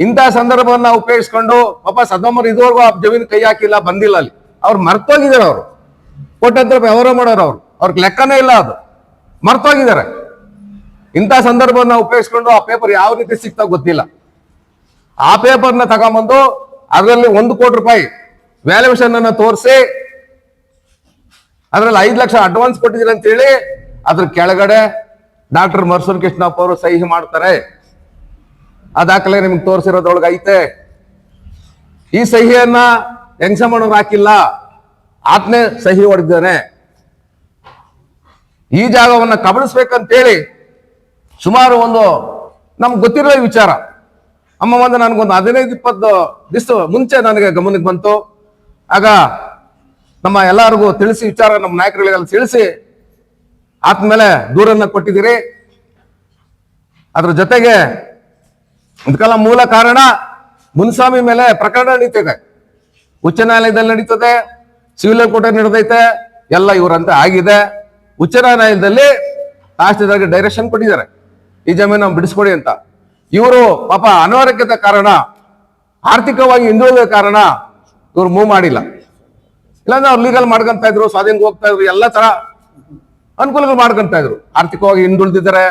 ಇಂಥ ಸಂದರ್ಭವನ್ನ ಉಪಯೋಗಿಸ್ಕೊಂಡು ಪಾಪ ಸದ್ದಮ್ಮರು ಇದುವರೆಗೂ ಆ ಜಮೀನು ಕೈ ಹಾಕಿಲ್ಲ, ಬಂದಿಲ್ಲ. ಅಲ್ಲಿ ಅವ್ರು ಮರ್ತೋಗಿದ್ದಾರೆ. ಅವರು ಕೋಟ್ಯಾಂತರ ರೂಪಾಯಿ ವ್ಯವಹಾರ ಮಾಡೋರು, ಅವ್ರಿಗೆ ಲೆಕ್ಕನೇ ಇಲ್ಲ, ಅದು ಮರ್ತೋಗಿದ್ದಾರೆ. ಇಂಥ ಸಂದರ್ಭವನ್ನ ಉಪಯೋಗಿಸ್ಕೊಂಡು ಆ ಪೇಪರ್ ಯಾವ ರೀತಿ ಸಿಗ್ತಾ ಗೊತ್ತಿಲ್ಲ. ಆ ಪೇಪರ್ನ ತಗೊಂಬಂದು ಅದರಲ್ಲಿ 1 ಕೋಟಿ ರೂಪಾಯಿ ವ್ಯಾಲ್ಯೂಯೇಷನ್ ಅನ್ನ ತೋರಿಸಿ ಅದರಲ್ಲಿ 5 ಲಕ್ಷ ಅಡ್ವಾನ್ಸ್ ಕೊಟ್ಟಿದ್ದೀರಿ ಅಂತ ಹೇಳಿ ಅದ್ರ ಕೆಳಗಡೆ ಡಾಕ್ಟರ್ ಮರ್ಸೂನ್ ಕೃಷ್ಣಪ್ಪ ಅವರು ಸಹಿ ಮಾಡ್ತಾರೆ. ಆ ದಾಖಲೆ ನಿಮ್ಗೆ ತೋರಿಸಿರೋದ್ರೊಳಗೆ ಐತೆ. ಈ ಸಹಿಯನ್ನ ಹೆಂಗಸಮ್ಮನವ್ರು ಹಾಕಿಲ್ಲ, ಆತನೇ ಸಹಿ ಹೊಡೆದಿದ್ದಾನೆ. ಈ ಜಾಗವನ್ನ ಕಬಳಿಸ್ಬೇಕಂತೇಳಿ ಸುಮಾರು ನಮ್ಗೆ ಗೊತ್ತಿರೋ ವಿಚಾರ. ಅಮ್ಮ ನನಗೊಂದು 15-20 ದಿವಸ ಮುಂಚೆ ನನಗೆ ಗಮನಕ್ಕೆ ಬಂತು. ಆಗ ನಮ್ಮ ಎಲ್ಲರಿಗೂ ತಿಳಿಸಿ, ವಿಚಾರ ನಮ್ಮ ನಾಯಕರುಗಳಿಗೆಲ್ಲ ತಿಳಿಸಿ ಆದ್ಮೇಲೆ ದೂರನ್ನ ಕೊಟ್ಟಿದ್ದೀರಿ. ಅದ್ರ ಜೊತೆಗೆ ಇದಕ್ಕೆಲ್ಲ ಮೂಲ ಕಾರಣ ಮುನ್ಸ್ವಾಮಿ ಮೇಲೆ ಪ್ರಕರಣ ನಡೀತಿದೆ, ಉಚ್ಚ ನ್ಯಾಯಾಲಯದಲ್ಲಿ ನಡೀತದೆ, ಸಿವಿಲ್ ಕೋರ್ಟ್ ನಡೆದೈತೆ, ಎಲ್ಲ ಇವರಂತೆ ಆಗಿದೆ. ಉಚ್ಚ ನ್ಯಾಯಾಲಯದಲ್ಲಿ ತಹಶೀಲ್ದಾರ್ಗೆ ಡೈರೆಕ್ಷನ್ ಕೊಟ್ಟಿದ್ದಾರೆ, ಈ ಜಮೀನು ಬಿಡಿಸ್ಕೊಡಿ ಅಂತ. ಇವರು ಪಾಪ ಅನಾರೋಗ್ಯದ ಕಾರಣ, ಆರ್ಥಿಕವಾಗಿ ಹಿಂದುಳಿದ ಕಾರಣ ಇವ್ರು ಮೂವ್ ಮಾಡಿಲ್ಲ. ಇಲ್ಲಾಂದ್ರೆ ಅವ್ರು ಲೀಗಲ್ ಮಾಡ್ಕೊಂತ ಇದ್ರು, ಸ್ವಾಧೀನಕ್ಕೆ ಹೋಗ್ತಾ ಇದ್ರು, ಎಲ್ಲ ತರ ಅನುಕೂಲಗಳು ಮಾಡ್ಕೊಂತ ಇದ್ರು. ಆರ್ಥಿಕವಾಗಿ ಹಿಂದುಳಿದಿದ್ದಾರೆ,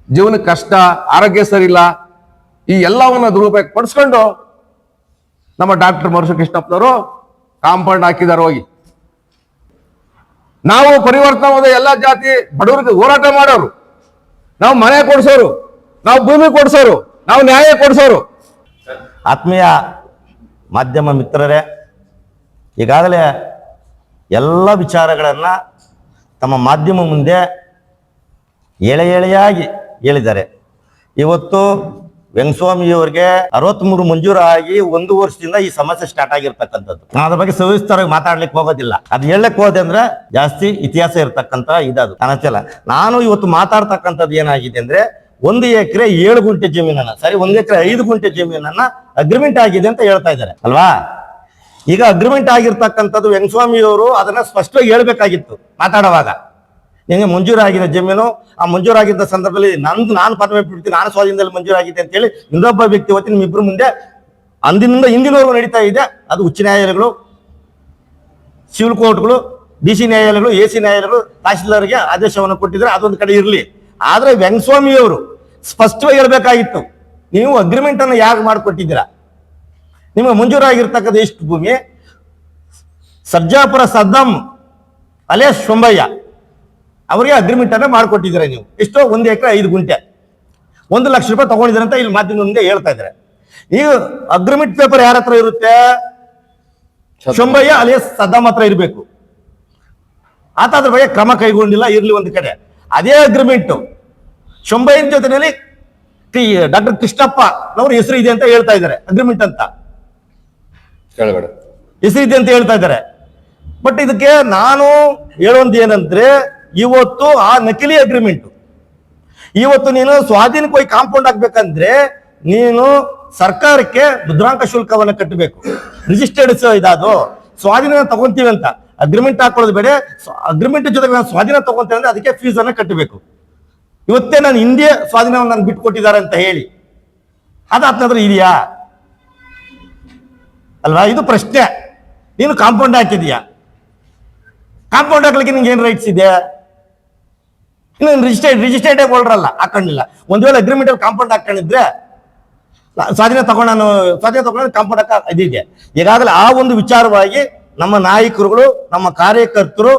ಜೀವನಕ್ಕೆ ಕಷ್ಟ, ಆರೋಗ್ಯ ಸರಿ ಇಲ್ಲ. ಈ ಎಲ್ಲವನ್ನ ದುರುಪಯೋಗ ಪಡಿಸ್ಕೊಂಡು ನಮ್ಮ ಡಾಕ್ಟರ್ ಮರ್ಸೂನ್ ಕೃಷ್ಣಪ್ಪನವರು ಕಾಂಪೌಂಡ್ ಹಾಕಿದ್ದಾರೆ. ಹೋಗಿ ನಾವು ಪರಿವರ್ತನೆ ಹೋದ ಎಲ್ಲ ಜಾತಿ ಬಡವರಿಗೆ ಹೋರಾಟ ಮಾಡೋರು, ನಾವು ಮನೆ ಕೊಡ್ಸೋರು, ನಾವು ಭೂಮಿ ಕೊಡ್ಸೋರು, ನಾವು ನ್ಯಾಯ ಕೊಡ್ಸೋರು. ಆತ್ಮೀಯ ಮಾಧ್ಯಮ ಮಿತ್ರರೇ, ಈಗಾಗಲೇ ಎಲ್ಲ ವಿಚಾರಗಳನ್ನು ತಮ್ಮ ಮಾಧ್ಯಮ ಮುಂದೆ ಎಳೆಯಾಗಿ ಹೇಳಿದ್ದಾರೆ. ಇವತ್ತು ವೆಂಕಟಸ್ವಾಮಿಯವರಿಗೆ 63 ಮಂಜೂರಾಗಿ 1 ವರ್ಷದಿಂದ ಈ ಸಮಸ್ಯೆ ಸ್ಟಾರ್ಟ್ ಆಗಿರ್ತಕ್ಕಂಥದ್ದು. ನಾನು ಅದ್ರ ಬಗ್ಗೆ ಸವಿಸ್ತಾರವಾಗಿ ಮಾತಾಡ್ಲಿಕ್ಕೆ ಹೋಗೋದಿಲ್ಲ. ಅದು ಹೇಳಕ್ ಹೋದೆ ಅಂದ್ರೆ ಜಾಸ್ತಿ ಇತಿಹಾಸ ಇರ್ತಕ್ಕಂಥ ಇದದು ಕಾಣಿಸ್ತಲ್ಲ. ನಾನು ಇವತ್ತು ಮಾತಾಡ್ತಕ್ಕಂಥದ್ದು ಏನಾಗಿದೆ ಅಂದ್ರೆ 1 ಎಕರೆ 7 ಗುಂಟೆ ಜಮೀನನ್ನ, ಸರಿ 1 ಎಕರೆ 5 ಗುಂಟೆ ಜಮೀನನ್ನ ಅಗ್ರಿಮೆಂಟ್ ಆಗಿದೆ ಅಂತ ಹೇಳ್ತಾ ಇದ್ದಾರೆ ಅಲ್ವಾ. ಈಗ ಅಗ್ರಿಮೆಂಟ್ ಆಗಿರ್ತಕ್ಕಂಥದ್ದು ವೆಂಕಟಸ್ವಾಮಿಯವರು ಅದನ್ನ ಸ್ಪಷ್ಟವಾಗಿ ಹೇಳ್ಬೇಕಾಗಿತ್ತು ಮಾತಾಡುವಾಗ. ನಿಮಗೆ ಮಂಜೂರಾಗಿದೆ ಜಮೀನು, ಆ ಮಂಜೂರಾಗಿದ್ದ ಸಂದರ್ಭದಲ್ಲಿ ನಾನು ಪದವಿ ಬಿಡ್ತೀನಿ, ನಾನು ಸ್ವಾಧೀನದಲ್ಲಿ ಮಂಜೂರಾಗಿದೆ ಅಂತ ಹೇಳಿ ಇನ್ನೊಬ್ಬ ವ್ಯಕ್ತಿ ಹೊತ್ತಿ ನಿಮ್ಮಿಬ್ಬರು ಮುಂದೆ ಅಂದಿನಿಂದ ಇಂದಿನವರೆಗೂ ನಡೀತಾ ಇದೆ. ಅದು ಉಚ್ಚ ನ್ಯಾಯಾಲಯಗಳು, ಸಿವಿಲ್ ಕೋರ್ಟ್ಗಳು, DC ನ್ಯಾಯಾಲಯಗಳು, AC ನ್ಯಾಯಾಲಯಗಳು ತಹಶೀಲ್ದಾರ್ಗೆ ಆದೇಶವನ್ನು ಕೊಟ್ಟಿದ್ರೆ ಅದೊಂದು ಕಡೆ ಇರಲಿ. ಆದ್ರೆ ವೆಂಕಟಸ್ವಾಮಿಯವರು ಸ್ಪಷ್ಟವಾಗಿ ಹೇಳ್ಬೇಕಾಗಿತ್ತು, ನೀವು ಅಗ್ರಿಮೆಂಟ್ ಅನ್ನು ಯಾಕೆ ಮಾಡಿಕೊಟ್ಟಿದ್ದೀರಾ, ನಿಮಗೆ ಮಂಜೂರಾಗಿರ್ತಕ್ಕಂಥ ಎಷ್ಟು ಭೂಮಿ, ಸರ್ಜಾಪುರ ಸದ್ದಂ ಅಲಿಯಾಸ್ ಶೊಂಬಯ್ಯ ಅವರಿಗೆ ಅಗ್ರಿಮೆಂಟ್ ಅನ್ನ ಮಾಡಿಕೊಟ್ಟಿದ್ದೀರಾ ನೀವು. ಎಷ್ಟೋ 1 ಎಕರೆ 5 ಗುಂಟೆ 1 ಲಕ್ಷ ರೂಪಾಯಿ ತಗೊಂಡಿದ್ದಾರೆ ಅಂತ ಇಲ್ಲಿ ಮಾಧ್ಯಮದ ಮುಂದೆ ಹೇಳ್ತಾ ಇದ್ದಾರೆ. ಈಗ ಅಗ್ರಿಮೆಂಟ್ ಪೇಪರ್ ಯಾರ ಹತ್ರ ಇರುತ್ತೆ? ಶೊಂಬಯ್ಯ ಅಲಿಯಾಸ್ ಸದ್ದಾಂ ಹತ್ರ ಇರಬೇಕು. ಆತ ಅದ್ರ ಬಗ್ಗೆ ಕ್ರಮ ಕೈಗೊಂಡಿಲ್ಲ, ಇರ್ಲಿ ಒಂದು ಕಡೆ. ಅದೇ ಅಗ್ರಿಮೆಂಟ್ ಶೊಂಬಯ್ಯನ ಜೊತೆಯಲ್ಲಿ ಡಾಕ್ಟರ್ ಕೃಷ್ಣಪ್ಪ ಅವ್ರ ಹೆಸರು ಇದೆ ಅಂತ ಹೇಳ್ತಾ ಇದ್ದಾರೆ. ಅಗ್ರಿಮೆಂಟ್ ಅಂತ ಹೆಸರು ಇದೆ ಅಂತ ಹೇಳ್ತಾ ಇದ್ದಾರೆ. ಬಟ್ ಇದಕ್ಕೆ ನಾನು ಹೇಳೋದು ಏನಂದ್ರೆ, ಇವತ್ತು ಆ ನಕಲಿ ಅಗ್ರಿಮೆಂಟ್ ಇವತ್ತು ನೀನು ಸ್ವಾಧೀನಕ್ಕೆ ಹೋಗಿ ಕಾಂಪೌಂಡ್ ಹಾಕ್ಬೇಕಂದ್ರೆ ನೀನು ಸರ್ಕಾರಕ್ಕೆ ಮುದ್ರಾಂಕ ಶುಲ್ಕವನ್ನು ಕಟ್ಟಬೇಕು. ರಿಜಿಸ್ಟರ್ಡ್ ಇದಾದು ಸ್ವಾಧೀನ ತಗೊಂತೀವಿ ಅಂತ ಅಗ್ರಿಮೆಂಟ್ ಹಾಕೊಳ್ಳೋದು ಬೇಡ. ಅಗ್ರಿಮೆಂಟ್ ಜೊತೆಗೆ ನಾನು ಸ್ವಾಧೀನ ತಗೊಂತೇನೆ ಅಂದ್ರೆ ಅದಕ್ಕೆ ಫೀಸ್ ಅನ್ನ ಕಟ್ಟಬೇಕು. ಇವತ್ತೇ ನಾನು ಹಿಂದೆ ಸ್ವಾಧೀನವನ್ನು ನಾನು ಬಿಟ್ಕೊಟ್ಟಿದ್ದಾರೆ ಅಂತ ಹೇಳಿ ಅದಾತ್ನಾದ್ರೂ ಇದೆಯಾ ಅಲ್ವಾ? ಇದು ಪ್ರಶ್ನೆ. ನೀನು ಕಾಂಪೌಂಡ್ ಹಾಕಿದೀಯಾ, ಕಾಂಪೌಂಡ್ ಹಾಕ್ಲಿಕ್ಕೆ ನಿಂಗೆ ಏನ್ ರೈಟ್ಸ್ ಇದೆ? ಇನ್ನು ರಿಜಿಸ್ಟರ್ಡ್ ಹೋಲ್ಡ್ರಲ್ಲ, ಹಾಕೊಂಡಿಲ್ಲ. ಒಂದ್ ವೇಳೆ ಅಗ್ರಿಮೆಂಟ್ ಅಲ್ಲಿ ಕಾಂಪೌಂಡ್ ಹಾಕೊಂಡಿದ್ರೆ ಸ್ವಾಧೀನ ತಗೊಂಡು ಕಾಂಪೌಂಡ್ ಹಾಕ ಇದಿದೆ. ಈಗಾಗಲೇ ಆ ಒಂದು ವಿಚಾರವಾಗಿ ನಮ್ಮ ನಾಯಕರುಗಳು, ನಮ್ಮ ಕಾರ್ಯಕರ್ತರು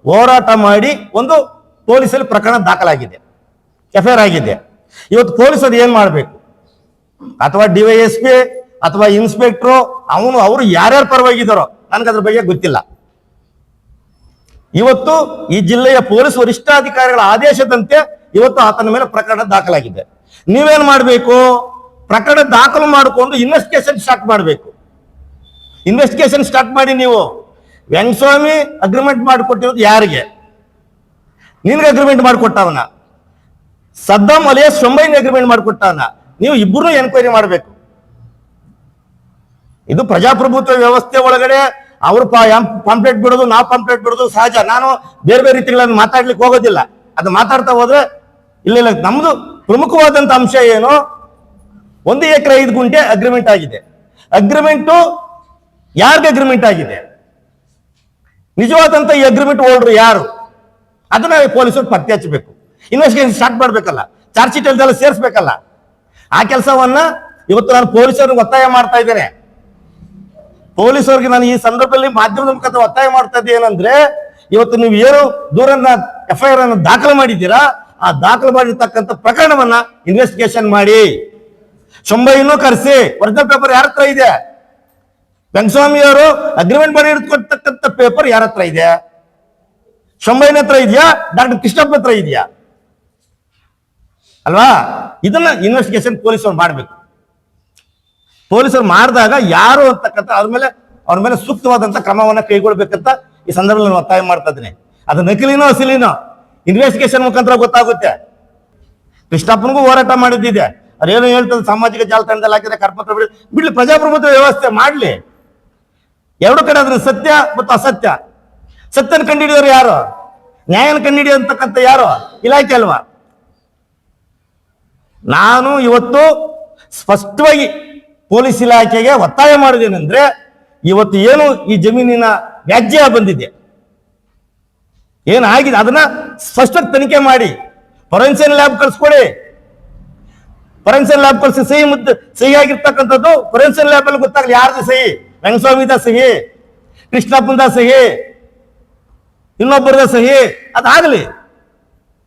ಹೋರಾಟ ಮಾಡಿ ಒಂದು ಪೊಲೀಸಲ್ಲಿ ಪ್ರಕರಣ ದಾಖಲಾಗಿದೆ, ಎಫ್ಐಆರ್ ಆಗಿದೆ. ಇವತ್ತು ಪೊಲೀಸರು ಏನ್ ಮಾಡ್ಬೇಕು? ಅಥವಾ DYSP ಅಥವಾ ಇನ್ಸ್ಪೆಕ್ಟ್ರು ಅವರು ಯಾರ್ಯಾರ ಪರವಾಗಿದ್ದಾರೋ ನನಗೆ ಅದ್ರ ಬಗ್ಗೆ ಗೊತ್ತಿಲ್ಲ. ಇವತ್ತು ಈ ಜಿಲ್ಲೆಯ ಪೊಲೀಸ್ ವರಿಷ್ಠಾಧಿಕಾರಿಗಳ ಆದೇಶದಂತೆ ಇವತ್ತು ಆತನ ಮೇಲೆ ಪ್ರಕರಣ ದಾಖಲಾಗಿದೆ. ನೀವೇನ್ ಮಾಡ್ಬೇಕು? ಪ್ರಕರಣ ದಾಖಲು ಮಾಡಿಕೊಂಡು ಇನ್ವೆಸ್ಟಿಗೇಷನ್ ಸ್ಟಾರ್ಟ್ ಮಾಡಬೇಕು. ಇನ್ವೆಸ್ಟಿಗೇಷನ್ ಸ್ಟಾರ್ಟ್ ಮಾಡಿ. ನೀವು ವೆಂಕಟಸ್ವಾಮಿ ಅಗ್ರಿಮೆಂಟ್ ಮಾಡಿಕೊಟ್ಟಿರೋದು ಯಾರಿಗೆ? ನಿನ್ಗೆ ಅಗ್ರಿಮೆಂಟ್ ಮಾಡಿಕೊಟ್ಟವನ? ಸದ್ದಾಂ ಅಲಿಯಾಸ್ ಶೊಂಬಯ್ಯನ ಅಗ್ರಿಮೆಂಟ್ ಮಾಡಿಕೊಟ್ಟವನ? ನೀವು ಇಬ್ಬರು ಎನ್ಕ್ವೈರಿ ಮಾಡಬೇಕು. ಇದು ಪ್ರಜಾಪ್ರಭುತ್ವ ವ್ಯವಸ್ಥೆ ಒಳಗಡೆ ಅವರು ಪಾಂಪ್ಲೆಟ್ ಬಿಡೋದು, ನಾವು ಪಾಂಪ್ಲೆಟ್ ಬಿಡೋದು ಸಹಜ. ನಾನು ಬೇರೆ ಬೇರೆ ರೀತಿಗಳನ್ನು ಮಾತಾಡ್ಲಿಕ್ಕೆ ಹೋಗೋದಿಲ್ಲ. ಅದು ಮಾತಾಡ್ತಾ ಹೋದ್ರೆ ಇಲ್ಲ. ನಮ್ದು ಪ್ರಮುಖವಾದಂತ ಅಂಶ ಏನು? 1 ಎಕರೆ 5 ಗುಂಟೆ ಅಗ್ರಿಮೆಂಟ್ ಆಗಿದೆ. ಅಗ್ರಿಮೆಂಟು ಯಾರಿಗೆ ಅಗ್ರಿಮೆಂಟ್ ಆಗಿದೆ? ನಿಜವಾದಂತ ಈ ಅಗ್ರಿಮೆಂಟ್ ಹೋಲ್ಡರ್ ಯಾರು? ಅದನ್ನ ಪೊಲೀಸರು ಪತ್ತೆ ಹಚ್ಚಬೇಕು. ಇನ್ವೆಸ್ಟಿಗೇಷನ್ ಸ್ಟಾರ್ಟ್ ಮಾಡ್ಬೇಕಲ್ಲ, ಚಾರ್ಜ್ ಶೀಟ್ ಎಲ್ಲ ಸೇರಿಸಬೇಕಲ್ಲ. ಆ ಕೆಲಸವನ್ನ ಇವತ್ತು ನಾನು ಪೊಲೀಸರಿಗೆ ಒತ್ತಾಯ ಮಾಡ್ತಾ ಇದ್ದೇನೆ. ಪೊಲೀಸರಿಗೆ ನಾನು ಈ ಸಂದರ್ಭದಲ್ಲಿ ಮಾಧ್ಯಮದ ಮುಖಾಂತರ ಒತ್ತಾಯ ಮಾಡ್ತಾ ಇದ್ದೆ ಏನಂದ್ರೆ, ಇವತ್ತು ನೀವು ಏನು ದೂರನ್ನ FIR ಅನ್ನು ದಾಖಲು ಮಾಡಿದ್ದೀರಾ, ಆ ದಾಖಲು ಮಾಡಿರ್ತಕ್ಕಂಥ ಪ್ರಕರಣವನ್ನ ಇನ್ವೆಸ್ಟಿಗೇಷನ್ ಮಾಡಿ. ಶೊಂಬಯ್ಯನೂ ಕರೆಸಿ. ಒರಿಜಿನಲ್ ಪೇಪರ್ ಯಾರ ಹತ್ರ ಇದೆ? ವೆಂಕಟಸ್ವಾಮಿ ಅವರು ಅಗ್ರಿಮೆಂಟ್ ಮಾಡಿ ಇಟ್ಕೊಳ್ತಕ್ಕಂಥ ಪೇಪರ್ ಯಾರ ಹತ್ರ ಇದೆ? ಶೊಂಬಯ್ಯನ ಹತ್ರ ಇದೆಯಾ? ಡಾಕ್ಟರ್ ಕೃಷ್ಣಪ್ಪ ಹತ್ರ ಇದೆಯಾ? ಅಲ್ವಾ? ಇದನ್ನ ಇನ್ವೆಸ್ಟಿಗೇಷನ್ ಪೊಲೀಸರು ಮಾಡಬೇಕು. ಪೊಲೀಸರು ಮಾಡಿದಾಗ ಯಾರು ಅಂತಕ್ಕಂಥ ಅವ್ರ ಮೇಲೆ ಸೂಕ್ತವಾದಂತ ಕ್ರಮವನ್ನ ಕೈಗೊಳ್ಬೇಕಂತ ಈ ಸಂದರ್ಭದಲ್ಲಿ ನಾನು ಒತ್ತಾಯ ಮಾಡ್ತಾ ಇದ್ದೀನಿ. ಅದು ನಕಲಿನೋ ಅಸಲಿನೋ ಇನ್ವೆಸ್ಟಿಗೇಷನ್ ಮುಖಾಂತರ ಗೊತ್ತಾಗುತ್ತೆ. ಕೃಷ್ಣಪ್ಪನಿಗೂ ಹೋರಾಟ ಮಾಡಿದ್ದಿದೆ. ಅದೇನು ಹೇಳ್ತದೆ, ಸಾಮಾಜಿಕ ಜಾಲತಾಣದಲ್ಲಿ ಹಾಕಿದ್ರೆ ಕರ್ಪತ್ರ ಬಿಡ್ಲಿ, ಪ್ರಜಾಪ್ರಭುತ್ವ ವ್ಯವಸ್ಥೆ ಮಾಡ್ಲಿ. ಎರಡು ಕಡೆ ಅದ್ರ ಸತ್ಯ ಮತ್ತು ಅಸತ್ಯ. ಸತ್ಯನ ಕಂಡುಹಿಡಿಯೋರು ಯಾರು? ನ್ಯಾಯನ ಕಂಡುಹಿಡಿಯತಕ್ಕಂಥ ಯಾರು? ಇಲಾಖೆ ಅಲ್ವಾ? ನಾನು ಇವತ್ತು ಸ್ಪಷ್ಟವಾಗಿ ಪೊಲೀಸ್ ಇಲಾಖೆಗೆ ಒತ್ತಾಯ ಮಾಡಿದೇನೆಂದ್ರೆ, ಇವತ್ತು ಏನು ಈ ಜಮೀನಿನ ವ್ಯಾಜ್ಯ ಬಂದಿದೆ, ಏನಾಗಿದೆ ಅದನ್ನ ಸ್ಪಷ್ಟವಾಗಿ ತನಿಖೆ ಮಾಡಿ ಫೊರೆನ್ಸಿಕ್ ಲ್ಯಾಬ್ ಕಳ್ಸ್ಕೊಡಿ. ಫೊರೆನ್ಸಿಕ್ ಲ್ಯಾಬ್ ಕಳಿಸಿ ಸಹಿ ಆಗಿರ್ತಕ್ಕಂಥದ್ದು ಫೊರೆನ್ಸಿಕ್ ಲ್ಯಾಬ್ ಅಲ್ಲಿ ಗೊತ್ತಾಗಲಿ ಯಾರ್ದು ಸಹಿ. ವೆಂಕಟಸ್ವಾಮಿದ ಸಹಿ, ಕೃಷ್ಣಪ್ಪಂದ ಸಹಿ, ಇನ್ನೊಬ್ಬರದ ಸಹಿ, ಅದಾಗಲಿ.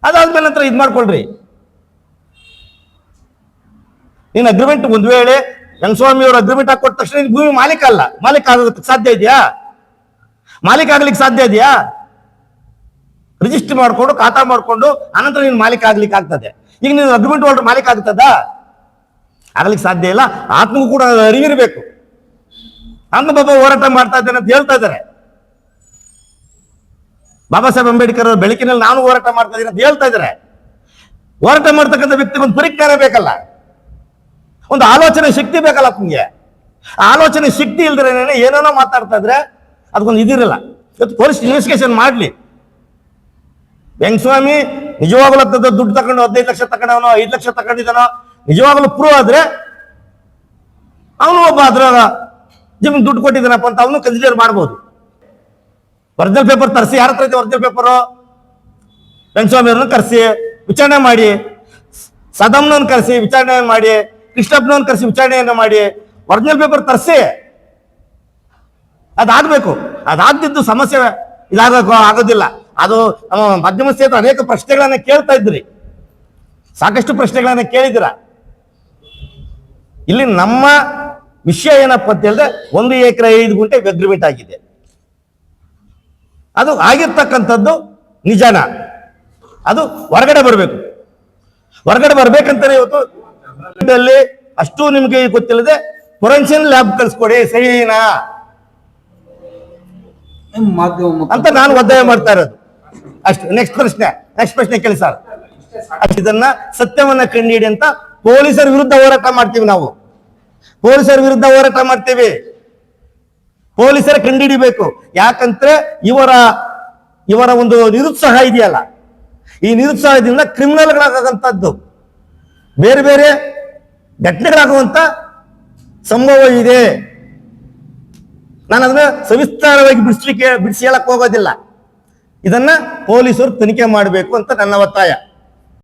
ಅದಾದ್ಮೇಲೆ ನಂತರ ಇದ್ ಮಾಡ್ಕೊಳ್ರಿ. ನೀನ್ ಅಗ್ರಿಮೆಂಟ್ ಒಂದ್ ವೇಳೆ ವೆಂಕಟಸ್ವಾಮಿ ಅವರು ಅಗ್ರಿಮೆಂಟ್ ಹಾಕೊಟ್ಟ ತಕ್ಷಣ ಭೂಮಿ ಮಾಲೀಕ ಅಲ್ಲ. ಮಾಲೀಕ ಆಗೋದಕ್ಕೆ ಸಾಧ್ಯ ಇದೆಯಾ? ಮಾಲೀಕ ಆಗ್ಲಿಕ್ಕೆ ಸಾಧ್ಯ ಇದೆಯಾ? ರಿಜಿಸ್ಟರ್ ಮಾಡ್ಕೊಂಡು ಖಾತಾ ಮಾಡ್ಕೊಂಡು ಅನಂತರ ನೀನು ಮಾಲೀಕ ಆಗ್ಲಿಕ್ಕೆ ಆಗ್ತದೆ. ಈಗ ನೀನು ಅಗ್ರಿಮೆಂಟ್ ಹೋಲ್ಡರ್ ಮಾಲೀಕ ಆಗ್ತದ? ಆಗ್ಲಿಕ್ಕೆ ಸಾಧ್ಯ ಇಲ್ಲ. ಆತ್ಮಗೂ ಕೂಡ ಅರಿವಿರಬೇಕು. ಬಾಬಾ ಹೋರಾಟ ಮಾಡ್ತಾ ಇದ್ದೇನೆ ಅಂತ ಹೇಳ್ತಾ ಇದ್ದಾರೆ. ಬಾಬಾ ಸಾಹೇಬ್ ಅಂಬೇಡ್ಕರ್ ಬೆಳಕಿನಲ್ಲಿ ನಾನು ಹೋರಾಟ ಮಾಡ್ತಾ ಇದ್ದೀನಿ ಅಂತ ಹೇಳ್ತಾ ಇದ್ದಾರೆ. ಹೋರಾಟ ಮಾಡ್ತಕ್ಕಂಥ ವ್ಯಕ್ತಿಗೆ ಒಂದು ಪರಿಜ್ಞಾನ ಬೇಕಲ್ಲ, ಒಂದು ಆಲೋಚನೆ ಶಕ್ತಿ ಬೇಕಲ್ಲ ನಿಮ್ಗೆ. ಆಲೋಚನೆ ಶಕ್ತಿ ಇಲ್ದ್ರೆ ಏನೇನೋ ಮಾತಾಡ್ತಾ ಇದ್ರೆ ಅದಕ್ಕೊಂದು ಇದಿರಲ್ಲ. ಇವತ್ತು ಪೊಲೀಸ್ ಇನ್ವೆಸ್ಟಿಗೇಷನ್ ಮಾಡ್ಲಿ. ವೆಂಕಟಸ್ವಾಮಿ ನಿಜವಾಗ್ಲೂ ದುಡ್ಡು ತಗೊಂಡು 15 ಲಕ್ಷ ತಗೊಂಡವನೋ 5 ಲಕ್ಷ ತಗೊಂಡಿದ್ದಾನೋ ನಿಜವಾಗ್ಲೂ ಪ್ರೂವ್ ಆದ್ರೆ ಅವನು ಒಬ್ಬ ಅದ್ರ ಜಮೀನು ದುಡ್ಡು ಕೊಟ್ಟಿದ್ದಾನಪ್ಪ ಅಂತ ಅವನು ಕನ್ಸಿಡರ್ ಮಾಡ್ಬೋದು. ಒರಿಜಿನಲ್ ಪೇಪರ್ ತರಿಸಿ. ಯಾರ ಹತ್ರ ಇದೆ ಒರಿಜಿನಲ್ ಪೇಪರು? ವೆಂಕಟಸ್ವಾಮಿ ಅವ್ರನ್ನ ಕರೆಸಿ ವಿಚಾರಣೆ ಮಾಡಿ, ಸದಾಮ್ನವ್ನ ಕರೆಸಿ ವಿಚಾರಣೆ ಮಾಡಿ, ಕೃಷ್ಣಪ್ಪನವ್ನ ಕರೆಸಿ ವಿಚಾರಣೆಯನ್ನು ಮಾಡಿ, ಒರಿಜಿನಲ್ ಪೇಪರ್ ತರಿಸಿ. ಅದಾಗಬೇಕು. ಅದಾಗ್ದಿದ್ದು ಸಮಸ್ಯೆ ಆಗೋದಿಲ್ಲ. ಅದು ಮಾಧ್ಯಮ ಕ್ಷೇತ್ರ ಅನೇಕ ಪ್ರಶ್ನೆಗಳನ್ನ ಕೇಳ್ತಾ ಇದ್ರಿ, ಸಾಕಷ್ಟು ಪ್ರಶ್ನೆಗಳನ್ನ ಕೇಳಿದಿರ. ಇಲ್ಲಿ ನಮ್ಮ ವಿಷಯ ಏನಪ್ಪ ಅಂತ ಹೇಳಿದ್ರೆ 1 ಎಕರೆ 5 ಗುಂಟೆ ಅಗ್ರಿಮೆಂಟ್ ಆಗಿದೆ. ಅದು ಆಗಿರ್ತಕ್ಕಂಥದ್ದು ನಿಜಾನ, ಅದು ಹೊರಗಡೆ ಬರಬೇಕು. ಹೊರಗಡೆ ಬರ್ಬೇಕಂತಾನೆ ಇವತ್ತು ಅಷ್ಟು ನಿಮ್ಗೆ ಗೊತ್ತಿಲ್ಲದೆ ಫೊರೆನ್ಸಿಕ್ ಲ್ಯಾಬ್ ಕಳ್ಸ್ಕೊಡಿ, ಸರಿನಾ ಅಂತ ನಾನು ಒತ್ತಾಯ ಮಾಡ್ತಾ ಇರೋದು ಅಷ್ಟು. ನೆಕ್ಸ್ಟ್ ಪ್ರಶ್ನೆ ಕೇಳಿ ಸರ್. ಇದನ್ನ ಸತ್ಯವನ್ನ ಕಂಡುಹಿಡಿ ಅಂತ ಪೊಲೀಸರ ವಿರುದ್ಧ ಹೋರಾಟ ಮಾಡ್ತೀವಿ ನಾವು. ಪೊಲೀಸರ ವಿರುದ್ಧ ಹೋರಾಟ ಮಾಡ್ತೀವಿ. ಪೊಲೀಸರ ಕಂಡುಹಿಡಿಬೇಕು. ಯಾಕಂದ್ರೆ ಇವರ ಒಂದು ನಿರುತ್ಸಾಹ ಇದೆಯಲ್ಲ, ಈ ನಿರುತ್ಸಾಹದಿಂದ ಕ್ರಿಮಿನಲ್ಗಳಾಗಂತದ್ದು, ಬೇರೆ ಬೇರೆ ಘಟನೆಗಳಾಗುವಂತ ಸಂಭವ ಇದೆ. ನಾನು ಅದನ್ನ ಸವಿಸ್ತಾರವಾಗಿ ಬಿಡಿಸಿ ಹೇಳಕ್ ಹೋಗೋದಿಲ್ಲ. ಇದನ್ನ ಪೊಲೀಸರು ತನಿಖೆ ಮಾಡಬೇಕು ಅಂತ ನನ್ನ ಒತ್ತಾಯ.